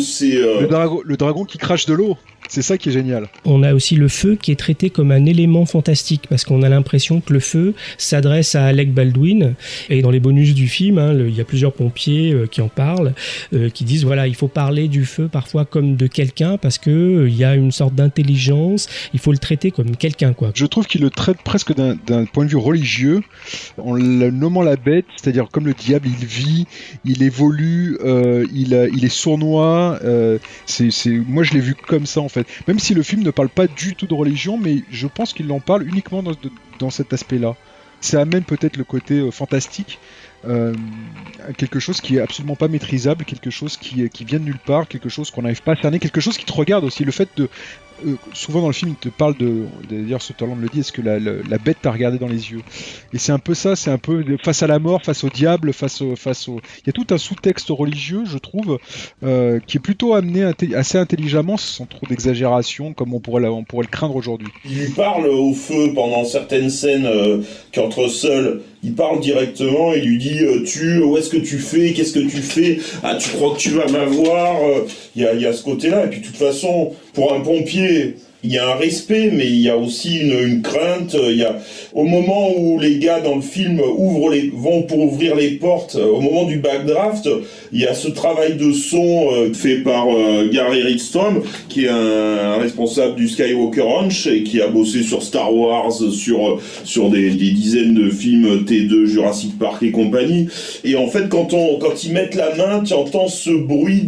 c'est... Le dragon qui crache de l'eau. C'est ça qui est génial. On a aussi le feu qui est traité comme un élément fantastique parce qu'on a l'impression que le feu s'adresse à Alec Baldwin, et dans les bonus du film, il y a plusieurs pompiers qui en parlent, qui disent voilà, il faut parler du feu parfois comme de quelqu'un parce que il y a une sorte d'intelligence, il faut le traiter comme quelqu'un, quoi. Je trouve qu'il le traite presque d'un point de vue religieux en le nommant la bête, c'est-à-dire comme le diable, il vit, il évolue, il est sournois, moi je l'ai vu comme ça en fait. Même si le film ne parle pas du tout de religion, mais je pense qu'il en parle uniquement dans cet aspect-là. Ça amène peut-être le côté fantastique, quelque chose qui est absolument pas maîtrisable, quelque chose qui vient de nulle part, quelque chose qu'on n'arrive pas à cerner, quelque chose qui te regarde aussi. Le fait de... souvent dans le film, il te parle d'ailleurs, ce talent me le dit, est-ce que la bête t'a regardé dans les yeux? Et c'est un peu ça, c'est un peu face à la mort, face au diable, face au... Il y a tout un sous-texte religieux, je trouve, qui est plutôt amené assez intelligemment, sans trop d'exagération, comme on pourrait le craindre aujourd'hui. Il lui parle au feu pendant certaines scènes qu'entre seuls. Il parle directement, il lui dit où est-ce que tu fais, qu'est-ce que tu fais, tu crois que tu vas m'avoir, il y a ce côté-là, et puis de toute façon, pour un pompier, il y a un respect, mais il y a aussi une crainte. Au moment où les gars dans le film vont pour ouvrir les portes, au moment du backdraft, il y a ce travail de son fait par Gary Rickstrom, qui est un responsable du Skywalker Ranch et qui a bossé sur Star Wars, sur des dizaines de films T2, Jurassic Park et compagnie. Et en fait, quand ils mettent la main, tu entends ce bruit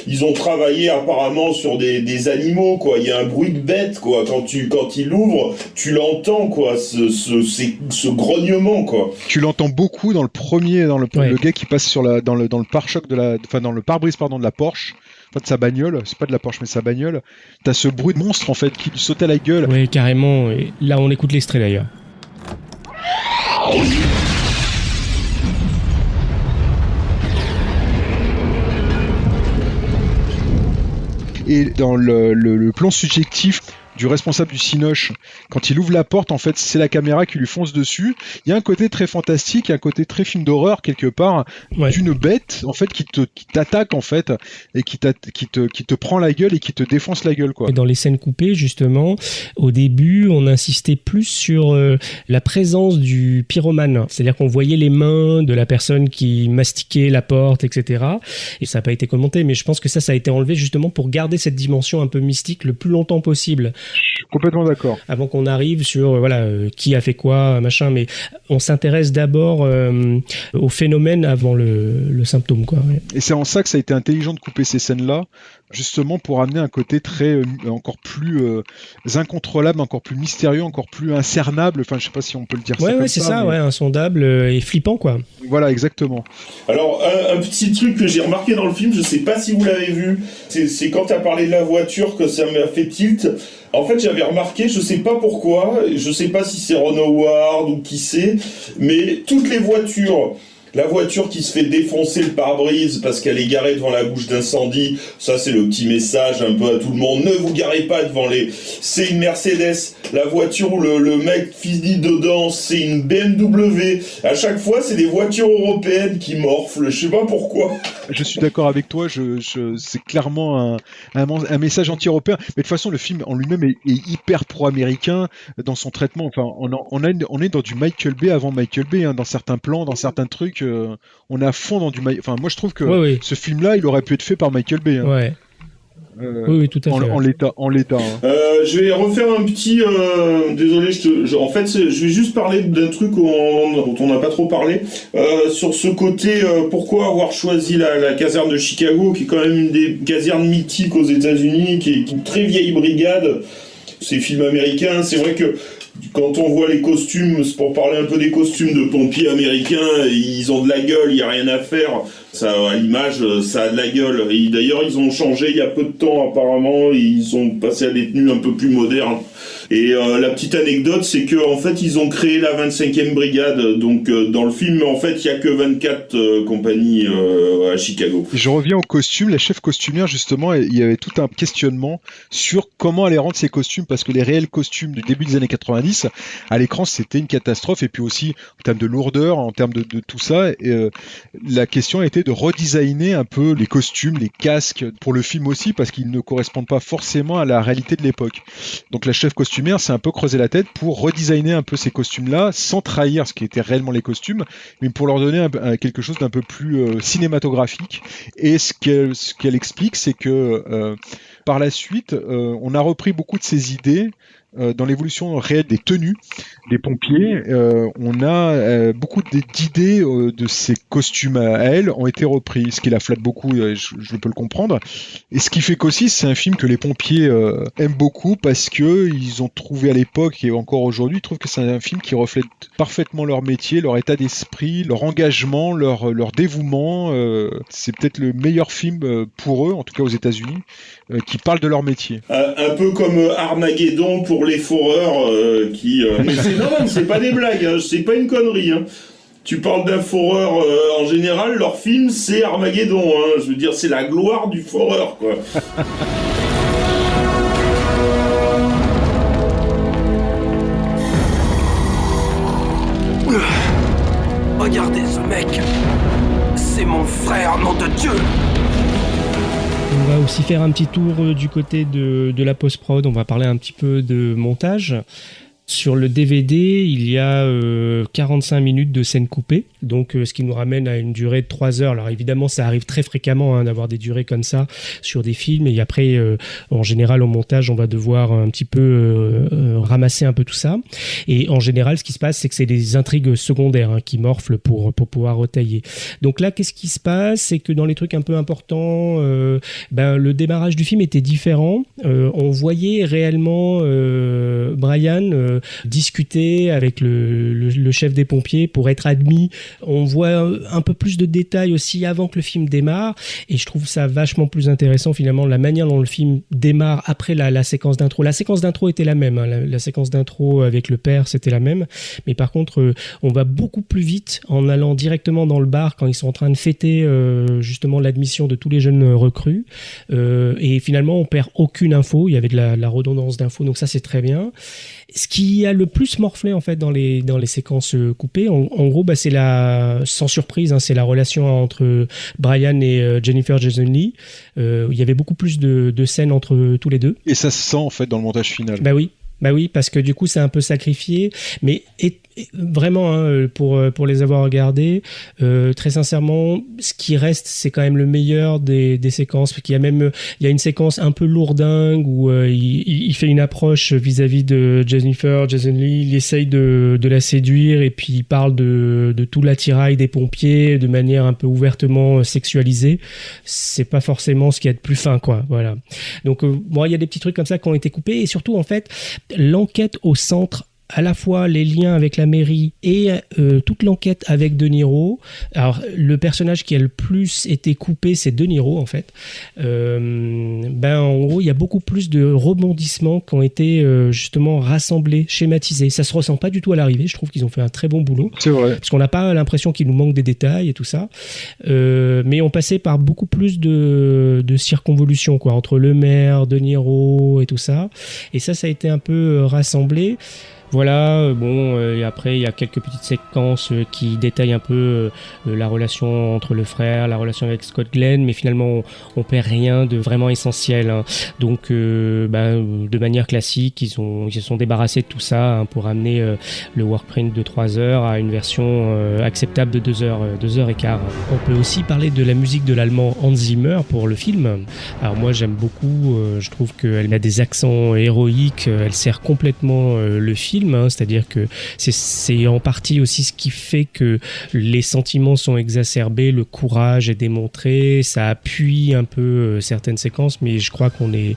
ils ont travaillé apparemment sur des animaux, quoi. Il y a un bruit bête, quoi. Quand il ouvre, tu l'entends, quoi, ce grognement, quoi. Tu l'entends beaucoup dans le premier, le gars qui passe dans le pare-choc dans le pare-brise de la Porsche, enfin de sa bagnole, c'est pas de la Porsche mais de sa bagnole. T'as ce bruit de monstre en fait qui lui saute à la gueule. Ouais, carrément. Et là, on écoute l'extrait d'ailleurs. Et dans le plan subjectif du responsable du Cinoche, quand il ouvre la porte, en fait, c'est la caméra qui lui fonce dessus. Il y a un côté très fantastique, un côté très film d'horreur quelque part, d'une bête en fait qui t'attaque en fait et qui te prend la gueule et qui te défonce la gueule, quoi. Et dans les scènes coupées, justement, au début, on insistait plus sur la présence du pyromane, c'est-à-dire qu'on voyait les mains de la personne qui mastiquait la porte, etc. Et ça n'a pas été commenté, mais je pense que ça a été enlevé justement pour garder cette dimension un peu mystique le plus longtemps possible. Je suis complètement d'accord. Avant qu'on arrive sur qui a fait quoi, machin, mais on s'intéresse d'abord au phénomène avant le symptôme, quoi. Ouais. Et c'est en ça que ça a été intelligent de couper ces scènes-là, justement pour amener un côté très encore plus incontrôlable, encore plus mystérieux, encore plus incernable. Enfin, je sais pas si on peut le dire. Ouais, ça comme c'est ça, ça, mais... insondable et flippant, quoi. Voilà, exactement. Alors, un petit truc que j'ai remarqué dans le film, je sais pas si vous l'avez vu, c'est quand t'as parlé de la voiture que ça m'a fait tilt. En fait, j'avais remarqué, je sais pas pourquoi, je sais pas si c'est Ron Howard ou qui c'est, mais toutes les voitures, la voiture qui se fait défoncer le pare-brise parce qu'elle est garée devant la bouche d'incendie, ça c'est le petit message un peu à tout le monde, ne vous garez pas devant c'est une Mercedes. La voiture où le mec finit dedans, c'est une BMW. À chaque fois, c'est des voitures européennes qui morflent, je sais pas pourquoi. Je suis d'accord avec toi, c'est clairement un message anti-européen. Mais de toute façon, le film en lui-même est hyper pro-américain dans son traitement. Enfin, on est dans du Michael Bay avant Michael Bay, hein, dans certains plans, dans certains trucs. on est à fond dans du... Enfin, moi je trouve que ce film-là, il aurait pu être fait par Michael Bay. Hein. Ouais. Oui, tout à fait. En l'état. Hein. Je vais refaire un petit... désolé, en fait, je vais juste parler d'un truc dont on n'a pas trop parlé. Sur ce côté, pourquoi avoir choisi la caserne de Chicago, qui est quand même une des casernes mythiques aux États-Unis, qui est une très vieille brigade. Ces films américains, c'est vrai que quand on voit les costumes, c'est pour parler un peu des costumes de pompiers américains, ils ont de la gueule, il n'y a rien à faire. Ça, à l'image, ça a de la gueule. Et d'ailleurs, ils ont changé il y a peu de temps, apparemment. Ils ont passé à des tenues un peu plus modernes. Et la petite anecdote, c'est qu'en fait, ils ont créé la 25e brigade. Donc, dans le film, en fait, il n'y a que 24 compagnies à Chicago. Et je reviens au costume. La chef costumière, justement, il y avait tout un questionnement sur comment aller rendre ces costumes, parce que les réels costumes du début des années 90, à l'écran, c'était une catastrophe. Et puis aussi, en termes de lourdeur, en termes de tout ça, la question était de redesigner un peu les costumes, les casques pour le film aussi, parce qu'ils ne correspondent pas forcément à la réalité de l'époque. Donc la chef costumière s'est un peu creusé la tête pour redesigner un peu ces costumes-là, sans trahir ce qui était réellement les costumes, mais pour leur donner quelque chose d'un peu plus cinématographique. Et ce qu'elle explique, c'est que par la suite, on a repris beaucoup de ces idées dans l'évolution réelle des tenues des pompiers. On a beaucoup d'idées de ces costumes à elle ont été repris, ce qui la flatte beaucoup, je peux le comprendre. Et ce qui fait qu'aussi c'est un film que les pompiers aiment beaucoup, parce que ils ont trouvé à l'époque et encore aujourd'hui, ils trouvent que c'est un film qui reflète parfaitement leur métier, leur état d'esprit, leur engagement, leur dévouement. C'est peut-être le meilleur film pour eux, en tout cas aux États-Unis, qui parle de leur métier. Un peu comme Armageddon pour les foreurs mais c'est pas des blagues, hein, c'est pas une connerie. Hein. Tu parles d'un foreur, en général, leur film c'est Armageddon. Hein. Je veux dire, c'est la gloire du foreur, quoi. Regardez ce mec. C'est mon frère, nom de Dieu. On va aussi faire un petit tour du côté de la post-prod. On va parler un petit peu de montage. Sur le DVD, il y a 45 minutes de scènes coupées, donc ce qui nous ramène à une durée de 3 heures. Alors évidemment, ça arrive très fréquemment d'avoir des durées comme ça sur des films, et après, en général, au montage, on va devoir un petit peu ramasser un peu tout ça. Et en général, ce qui se passe, c'est que c'est des intrigues secondaires qui morflent pour pouvoir retailler. Donc là, qu'est-ce qui se passe? C'est que dans les trucs un peu importants, le démarrage du film était différent. On voyait réellement Brian discuter avec le chef des pompiers pour être admis. On voit un peu plus de détails aussi avant que le film démarre, et je trouve ça vachement plus intéressant finalement, la manière dont le film démarre après la séquence d'intro. La séquence d'intro était la même, la séquence d'intro avec le père c'était la même, mais par contre on va beaucoup plus vite en allant directement dans le bar quand ils sont en train de fêter justement l'admission de tous les jeunes recrues, et finalement on perd aucune info. Il y avait de la redondance d'infos, donc ça c'est très bien. Ce qui a le plus morflé en fait dans les séquences coupées, en gros, c'est sans surprise, c'est la relation entre Brian et Jennifer Jason Leigh. Il y avait beaucoup plus de scènes entre tous les deux. Et ça se sent en fait dans le montage final. Bah oui, parce que du coup c'est un peu sacrifié, mais vraiment pour les avoir regardés, très sincèrement, ce qui reste c'est quand même le meilleur des séquences. Il y a une séquence un peu lourdingue où il fait une approche vis-à-vis de Jennifer Jason Leigh, il essaye de la séduire, et puis il parle de tout l'attirail des pompiers de manière un peu ouvertement sexualisée. C'est pas forcément ce qu'il y a de plus fin, quoi. Voilà. Donc il y a des petits trucs comme ça qui ont été coupés, et surtout en fait l'enquête au centre, à la fois les liens avec la mairie et toute l'enquête avec De Niro. Alors le personnage qui a le plus été coupé, c'est De Niro en fait. En gros il y a beaucoup plus de rebondissements qui ont été justement rassemblés, schématisés. Ça se ressent pas du tout à l'arrivée. Je trouve qu'ils ont fait un très bon boulot. C'est vrai. Parce qu'on n'a pas l'impression qu'il nous manque des détails et tout ça. Mais on passait par beaucoup plus de circonvolutions, quoi, entre le maire, De Niro et tout ça. Et ça a été un peu rassemblé. Voilà, et après il y a quelques petites séquences qui détaillent un peu la relation entre le frère, la relation avec Scott Glenn, mais finalement on perd rien de vraiment essentiel. Hein. Donc de manière classique, ils se sont débarrassés de tout ça pour amener le workprint de 3 heures à une version acceptable de 2 heures et quart. On peut aussi parler de la musique de l'allemand Hans Zimmer pour le film. Alors moi j'aime beaucoup, je trouve qu'elle a des accents héroïques, elle sert complètement le film, hein, c'est-à-dire que c'est en partie aussi ce qui fait que les sentiments sont exacerbés, le courage est démontré, ça appuie un peu certaines séquences, mais je crois qu'on est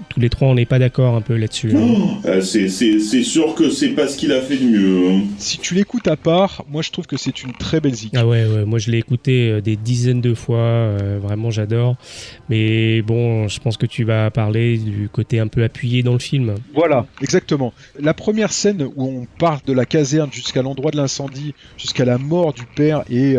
tous les trois, on n'est pas d'accord un peu là-dessus. C'est sûr que c'est pas ce qu'il a fait de mieux. Hein. Si tu l'écoutes à part, moi je trouve que c'est une très belle zik. Ah ouais, moi je l'ai écouté des dizaines de fois, vraiment j'adore. Mais bon, je pense que tu vas parler du côté un peu appuyé dans le film. Voilà, exactement. La première scène où on part de la caserne jusqu'à l'endroit de l'incendie, jusqu'à la mort du père et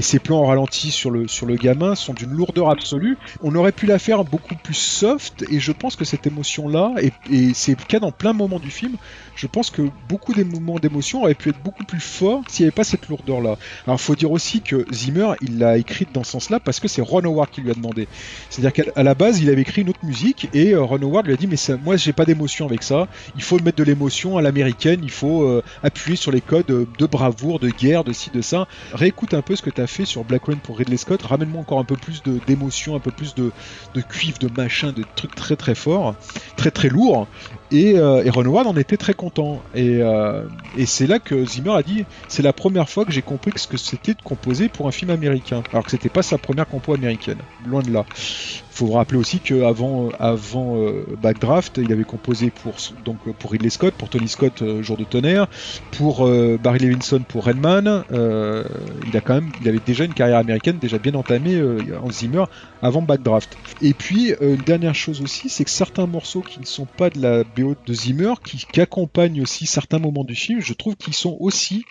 ces plans en ralenti sur le gamin sont d'une lourdeur absolue. On aurait pu la faire beaucoup plus soft et je pense que cette émotion-là, et c'est le cas dans plein de moments du film, je pense que beaucoup des moments d'émotion auraient pu être beaucoup plus forts s'il n'y avait pas cette lourdeur-là. Alors il faut dire aussi que Zimmer, il l'a écrite dans ce sens-là parce que c'est Ron Howard qui lui a demandé. C'est-à-dire qu'à la base, il avait écrit une autre musique et Ron Howard lui a dit mais moi j'ai pas d'émotion avec ça, il faut mettre de l'émotion à l'américaine, il faut appuyer sur les codes de bravoure, de guerre, de ci, de ça. Réécoute un peu ce que tu as fait sur Black Rain pour Ridley Scott, ramène-moi encore un peu plus d'émotion, un peu plus de cuivre, de machin, de trucs très très forts, très très lourds. Et Ron Howard en était très content. Et c'est là que Zimmer a dit c'est la première fois que j'ai compris ce que c'était de composer pour un film américain. Alors que c'était pas sa première compo américaine. Loin de là. Il faut rappeler aussi qu'avant Backdraft, il avait composé pour Ridley Scott, pour Tony Scott, Jour de tonnerre, pour Barry Levinson pour Rain Man. Il avait déjà une carrière américaine déjà bien entamée en Zimmer avant Backdraft. Et puis une dernière chose aussi, c'est que certains morceaux qui ne sont pas de la BO de Zimmer, qui accompagnent aussi certains moments du film, je trouve qu'ils sont aussi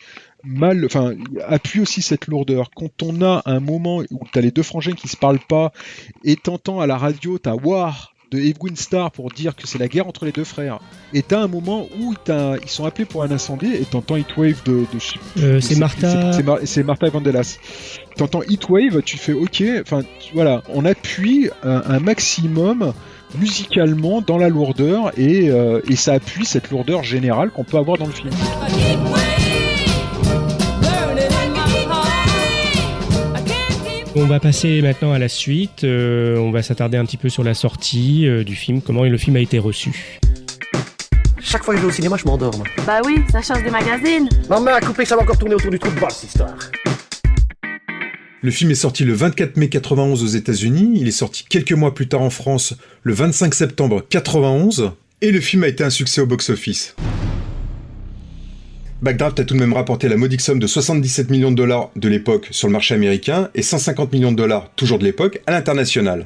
appuie aussi cette lourdeur. Quand on a un moment où t'as les deux frangins qui se parlent pas et t'entends à la radio t'as War de Edwin Starr pour dire que c'est la guerre entre les deux frères, et t'as un moment où ils sont appelés pour un incendie et t'entends Heatwave c'est Martha c'est Martha Vandellas, t'entends Heatwave, tu fais ok, voilà, on appuie un maximum musicalement dans la lourdeur et ça appuie cette lourdeur générale qu'on peut avoir dans le film. On va passer maintenant à la suite, on va s'attarder un petit peu sur la sortie du film, comment le film a été reçu. Chaque fois que je vais au cinéma, je m'endors. Moi. Bah oui, ça change des magazines. Maman a coupé que ça va encore tourner autour du trou de balle, cette histoire. Le film est sorti le 24 mai 91 aux États-Unis, il est sorti quelques mois plus tard en France, le 25 septembre 91, et le film a été un succès au box-office. Backdraft a tout de même rapporté la modique somme de 77 millions de dollars de l'époque sur le marché américain et 150 millions de dollars, toujours de l'époque, à l'international.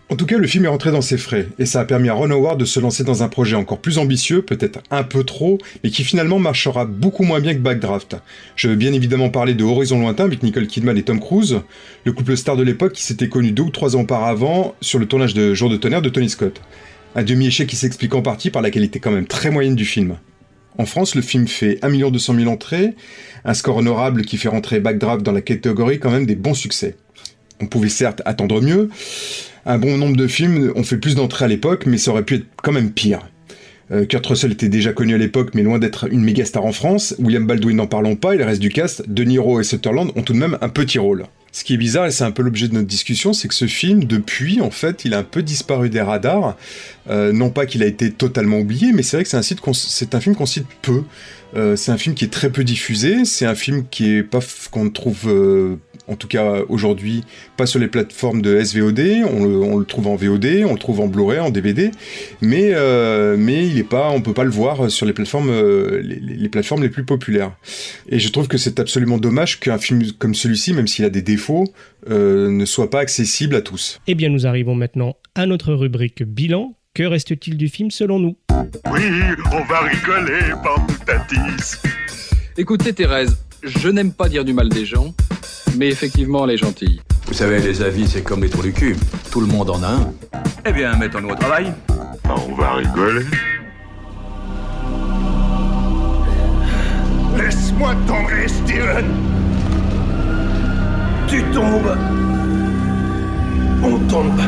En tout cas, le film est rentré dans ses frais, et ça a permis à Ron Howard de se lancer dans un projet encore plus ambitieux, peut-être un peu trop, mais qui finalement marchera beaucoup moins bien que Backdraft. Je veux bien évidemment parler de Horizon Lointain avec Nicole Kidman et Tom Cruise, le couple star de l'époque qui s'était connu 2 ou 3 ans auparavant sur le tournage de Jour de tonnerre de Tony Scott. Un demi-échec qui s'explique en partie par la qualité quand même très moyenne du film. En France, le film fait 1 200 000 entrées, un score honorable qui fait rentrer Backdraft dans la catégorie quand même des bons succès. On pouvait certes attendre mieux, un bon nombre de films ont fait plus d'entrées à l'époque, mais ça aurait pu être quand même pire. Kurt Russell était déjà connu à l'époque, mais loin d'être une méga star en France, William Baldwin n'en parlons pas, et le reste du cast, De Niro et Sutherland ont tout de même un petit rôle. Ce qui est bizarre, et c'est un peu l'objet de notre discussion, c'est que ce film, depuis, en fait, il a un peu disparu des radars. Non pas qu'il a été totalement oublié, mais c'est vrai que c'est un film qu'on cite peu. C'est un film qui est très peu diffusé, c'est un film qu'on trouve, en tout cas aujourd'hui, pas sur les plateformes de SVOD, on le trouve en VOD, on le trouve en Blu-ray, en DVD, mais on peut pas le voir sur les plateformes, les plateformes les plus populaires. Et je trouve que c'est absolument dommage qu'un film comme celui-ci, même s'il a des défauts, ne soit pas accessible à tous. Eh bien, nous arrivons maintenant à notre rubrique bilan. Que reste-t-il du film selon nous ? Oui, on va rigoler, Pamputatis. Écoutez Thérèse, je n'aime pas dire du mal des gens, mais effectivement elle est gentille. Vous savez, les avis c'est comme les trous du cul, tout le monde en a un. Eh bien, mettons-nous au travail. On va rigoler. Laisse-moi tomber, Steven. Tu tombes. On tombe.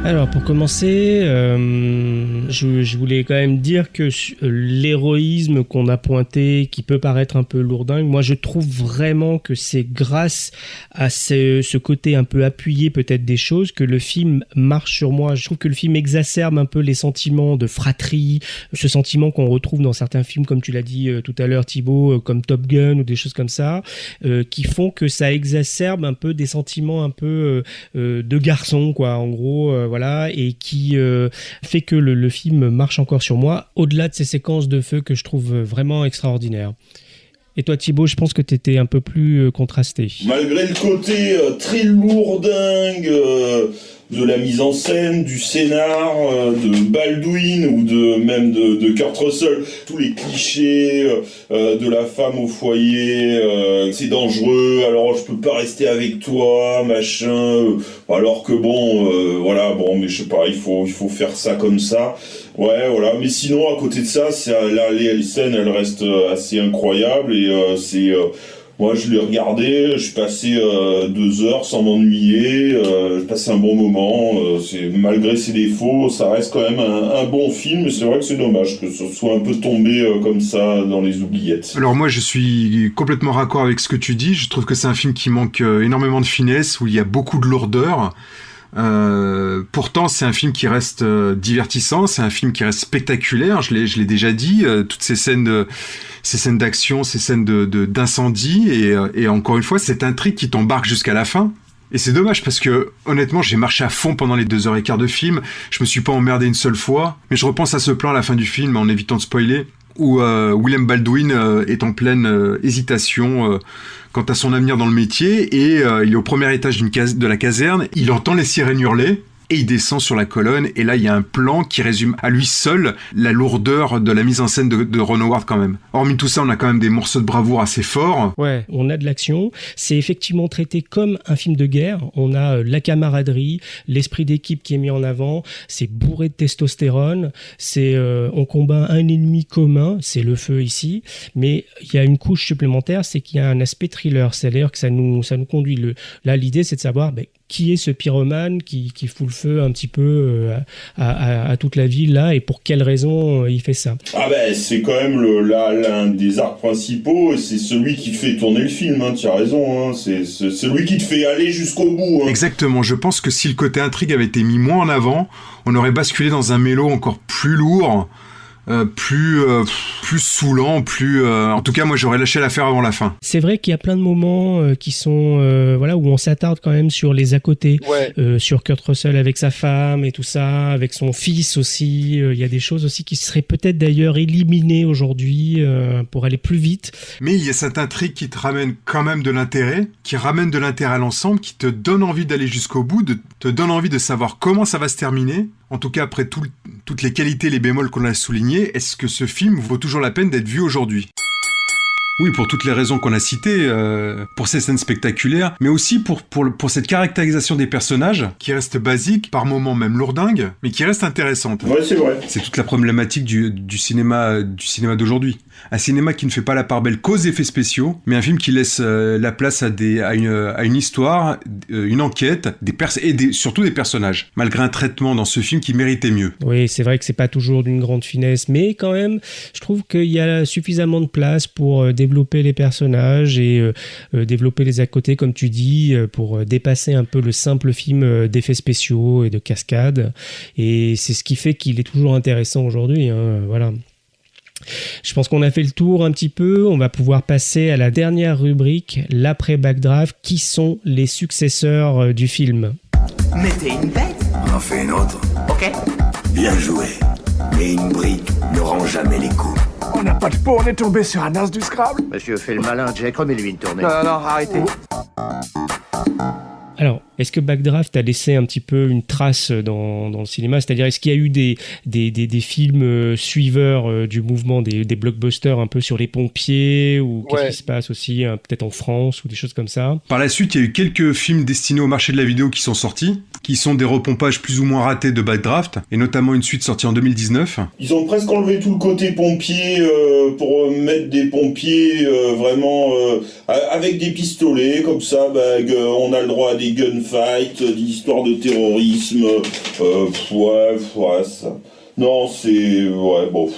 Alors pour commencer, je voulais quand même dire que l'héroïsme qu'on a pointé, qui peut paraître un peu lourdingue, moi je trouve vraiment que c'est grâce à ce côté un peu appuyé peut-être des choses que le film marche sur moi. Je trouve que le film exacerbe un peu les sentiments de fratrie, ce sentiment qu'on retrouve dans certains films, comme tu l'as dit tout à l'heure Thibaut, comme Top Gun ou des choses comme ça, qui font que ça exacerbe un peu des sentiments un peu de garçon, quoi, en gros. Voilà, et qui fait que le film marche encore sur moi, au-delà de ces séquences de feu que je trouve vraiment extraordinaires. Et toi Thibaut, je pense que tu étais un peu plus contrasté. Malgré le côté très lourdingue de la mise en scène, du scénar, de Baldwin ou même de Kurt Russell, tous les clichés de la femme au foyer, c'est dangereux, alors je peux pas rester avec toi, machin, alors que voilà, mais je sais pas, il faut faire ça comme ça. Ouais, voilà, mais sinon à côté de ça, les scènes elles restent assez incroyables et moi je l'ai regardé, je suis passé 2 heures sans m'ennuyer, j'ai passé un bon moment, malgré ses défauts, ça reste quand même un bon film, mais c'est vrai que c'est dommage que ce soit un peu tombé comme ça dans les oubliettes. Alors moi je suis complètement raccord avec ce que tu dis, je trouve que c'est un film qui manque énormément de finesse, où il y a beaucoup de lourdeur. Pourtant c'est un film qui reste divertissant, c'est un film qui reste spectaculaire, je l'ai déjà dit, toutes ces scènes d'action, ces scènes d'incendie, et encore une fois cette intrigue qui t'embarque jusqu'à la fin. Et c'est dommage parce que honnêtement j'ai marché à fond pendant les 2h15 de film, je me suis pas emmerdé une seule fois, mais je repense à ce plan à la fin du film en évitant de spoiler, où William Baldwin est en pleine hésitation quant à son avenir dans le métier, et il est au premier étage de la caserne, il entend les sirènes hurler, et il descend sur la colonne, et là il y a un plan qui résume à lui seul la lourdeur de la mise en scène de Ron Howard quand même. Hormis tout ça, on a quand même des morceaux de bravoure assez forts. Ouais, on a de l'action, c'est effectivement traité comme un film de guerre, on a la camaraderie, l'esprit d'équipe qui est mis en avant, c'est bourré de testostérone, on combat un ennemi commun, c'est le feu ici, mais il y a une couche supplémentaire, c'est qu'il y a un aspect thriller, c'est-à-dire que ça nous conduit. Là, l'idée c'est de savoir qui est ce pyromane qui fout le feu un petit peu à toute la ville là, et pour quelle raison il fait ça. Ah c'est quand même l'un des arcs principaux, et c'est celui qui fait tourner le film, tu as raison, c'est celui qui te fait aller jusqu'au bout. Exactement, je pense que si le côté intrigue avait été mis moins en avant, on aurait basculé dans un mélo encore plus lourd, plus saoulant, en tout cas moi j'aurais lâché l'affaire avant la fin. C'est vrai qu'il y a plein de moments qui sont où on s'attarde quand même sur les à côté, sur Kurt Russell avec sa femme et tout ça, avec son fils aussi, il y a des choses aussi qui seraient peut-être d'ailleurs éliminées aujourd'hui pour aller plus vite. Mais il y a cette intrigue qui te ramène quand même de l'intérêt, qui ramène de l'intérêt à l'ensemble, qui te donne envie d'aller jusqu'au bout, te donne envie de savoir comment ça va se terminer. En tout cas, après toutes les qualités, les bémols qu'on a soulignés, est-ce que ce film vaut toujours la peine d'être vu aujourd'hui ? Oui, pour toutes les raisons qu'on a citées, pour ces scènes spectaculaires, mais aussi pour cette caractérisation des personnages, qui reste basique, par moments même lourdingue, mais qui reste intéressante. Ouais, c'est vrai. C'est toute la problématique du cinéma d'aujourd'hui. Un cinéma qui ne fait pas la part belle qu'aux effets spéciaux, mais un film qui laisse la place à une histoire, une enquête, surtout des personnages, malgré un traitement dans ce film qui méritait mieux. Oui, c'est vrai que c'est pas toujours d'une grande finesse, mais quand même, je trouve qu'il y a suffisamment de place pour développer les personnages et développer les à côté, comme tu dis, pour dépasser un peu le simple film d'effets spéciaux et de cascades. Et c'est ce qui fait qu'il est toujours intéressant aujourd'hui, voilà. Je pense qu'on a fait le tour un petit peu. On va pouvoir passer à la dernière rubrique, l'après-backdraft. Qui sont les successeurs du film ? Mettez une bête. On en fait une autre. Ok. Bien joué. Mais une brique ne rend jamais les coups. On n'a pas de peau, on est tombé sur un as du Scrabble. Monsieur fait le malin, Jack, remets-lui une tournée. Non, arrêtez. Alors, Est-ce que Backdraft a laissé un petit peu une trace dans le cinéma ? C'est-à-dire, est-ce qu'il y a eu des films suiveurs du mouvement des blockbusters un peu sur les pompiers, ou qu'est-ce qui se passe aussi, peut-être en France, ou des choses comme ça ? Par la suite, il y a eu quelques films destinés au marché de la vidéo qui sont sortis, qui sont des repompages plus ou moins ratés de Backdraft, et notamment une suite sortie en 2019. Ils ont presque enlevé tout le côté pompier pour mettre des pompiers vraiment avec des pistolets, comme ça, on a le droit à des gunfights, des histoires de terrorisme, ça... Non, c'est... ouais, bon...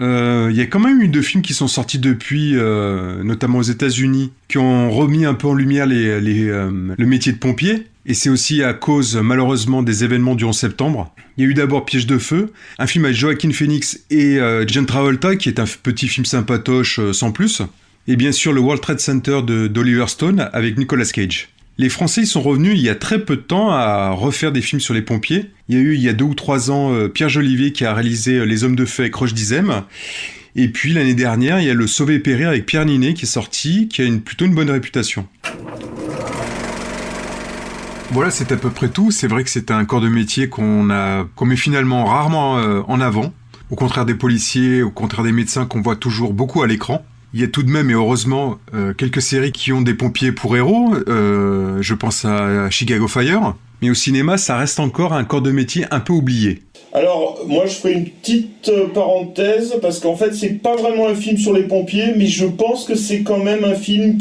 Il y a quand même eu 2 films qui sont sortis depuis, notamment aux États-Unis, qui ont remis un peu en lumière le métier de pompier. Et c'est aussi à cause, malheureusement, des événements du 11 septembre. Il y a eu d'abord Piège de feu, un film avec Joaquin Phoenix et John Travolta, qui est un petit film sympatoche sans plus. Et bien sûr, le World Trade Center d'Oliver Stone avec Nicolas Cage. Les Français ils sont revenus il y a très peu de temps à refaire des films sur les pompiers. Il y a eu, il y a 2 ou 3 ans, Pierre Jolivet qui a réalisé Les Hommes de Feu avec Roche Dizem. Et puis l'année dernière, il y a Le Sauver et Périr avec Pierre Ninet qui est sorti, qui a plutôt une bonne réputation. Voilà, c'est à peu près tout. C'est vrai que c'est un corps de métier qu'on met finalement rarement en avant. Au contraire des policiers, au contraire des médecins qu'on voit toujours beaucoup à l'écran. Il y a tout de même, et heureusement, quelques séries qui ont des pompiers pour héros. Je pense à Chicago Fire. Mais au cinéma, ça reste encore un corps de métier un peu oublié. Alors, moi, je ferai une petite parenthèse, parce qu'en fait, c'est pas vraiment un film sur les pompiers, mais je pense que c'est quand même un film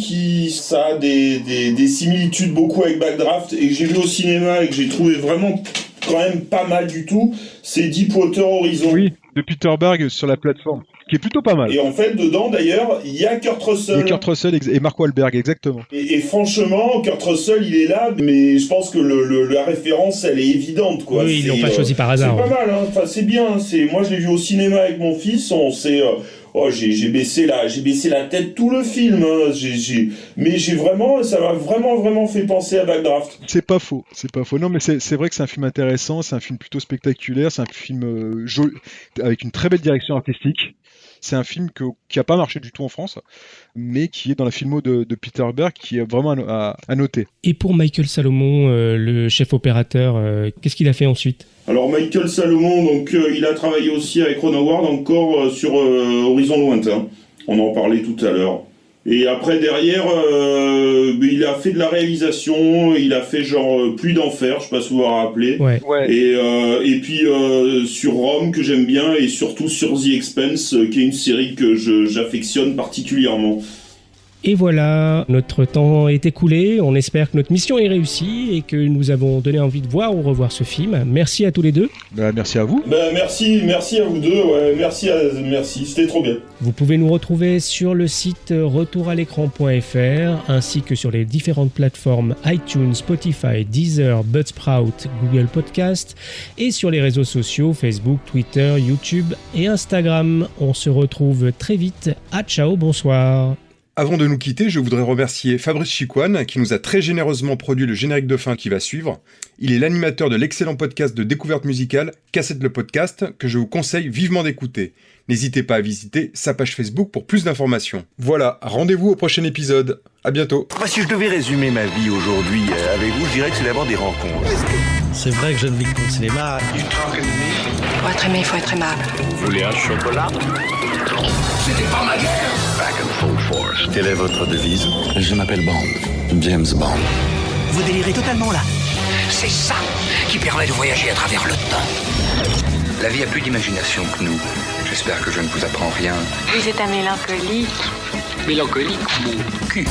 ça a des similitudes beaucoup avec Backdraft, et que j'ai vu au cinéma, et que j'ai trouvé vraiment quand même pas mal du tout. C'est Deepwater Horizon. Oui, de Peter Berg sur la plateforme. Qui est plutôt pas mal. Et en fait, dedans, d'ailleurs, il y a Kurt Russell. Il y a Kurt Russell et Mark Wahlberg, exactement. Et franchement, Kurt Russell, il est là, mais je pense que la référence, elle est évidente, quoi. Oui, ils l'ont pas choisi par hasard. C'est pas mal, hein. Enfin, c'est bien. Moi, je l'ai vu au cinéma avec mon fils. J'ai baissé la tête tout le film. Hein. Mais ça m'a vraiment fait penser à Backdraft. C'est pas faux. Non, mais c'est vrai que c'est un film intéressant. C'est un film plutôt spectaculaire. C'est un film joli, avec une très belle direction artistique. C'est un film qui n'a pas marché du tout en France, mais qui est dans la filmo de Peter Berg, qui est vraiment à noter. Et pour Michael Salomon, le chef opérateur, qu'est-ce qu'il a fait ensuite ? Alors Michael Salomon, donc il a travaillé aussi avec Ron Howard encore sur Horizon Lointain. On en parlait tout à l'heure. Et après, derrière, il a fait de la réalisation, il a fait genre Pluie d'enfer, je sais pas si vous vous rappelez. Ouais. Et puis sur Rome, que j'aime bien, et surtout sur The Expanse, qui est une série que j'affectionne particulièrement. Et voilà, notre temps est écoulé. On espère que notre mission est réussie et que nous avons donné envie de voir ou revoir ce film. Merci à tous les deux. Merci à vous. Merci à vous deux. Ouais, merci, c'était trop bien. Vous pouvez nous retrouver sur le site retouralécran.fr ainsi que sur les différentes plateformes iTunes, Spotify, Deezer, Buzzsprout, Google Podcast et sur les réseaux sociaux Facebook, Twitter, YouTube et Instagram. On se retrouve très vite. Ciao, bonsoir. Avant de nous quitter, je voudrais remercier Fabrice Chicoine qui nous a très généreusement produit le générique de fin qui va suivre. Il est l'animateur de l'excellent podcast de découverte musicale Cassette le podcast que je vous conseille vivement d'écouter. N'hésitez pas à visiter sa page Facebook pour plus d'informations. Voilà, rendez-vous au prochain épisode. À bientôt. Si je devais résumer ma vie aujourd'hui avec vous, je dirais que c'est d'abord des rencontres. C'est vrai que je ne vis que pour le cinéma. Pour être aimé, il faut être aimable. Vous voulez un chocolat? C'était pas ma guerre. Back in full force. Quelle est votre devise? Je m'appelle Bond. James Bond. Vous délirez totalement là. C'est ça qui permet de voyager à travers le temps. La vie a plus d'imagination que nous. J'espère que je ne vous apprends rien. Vous êtes un mélancolique. Mélancolique, mon cul.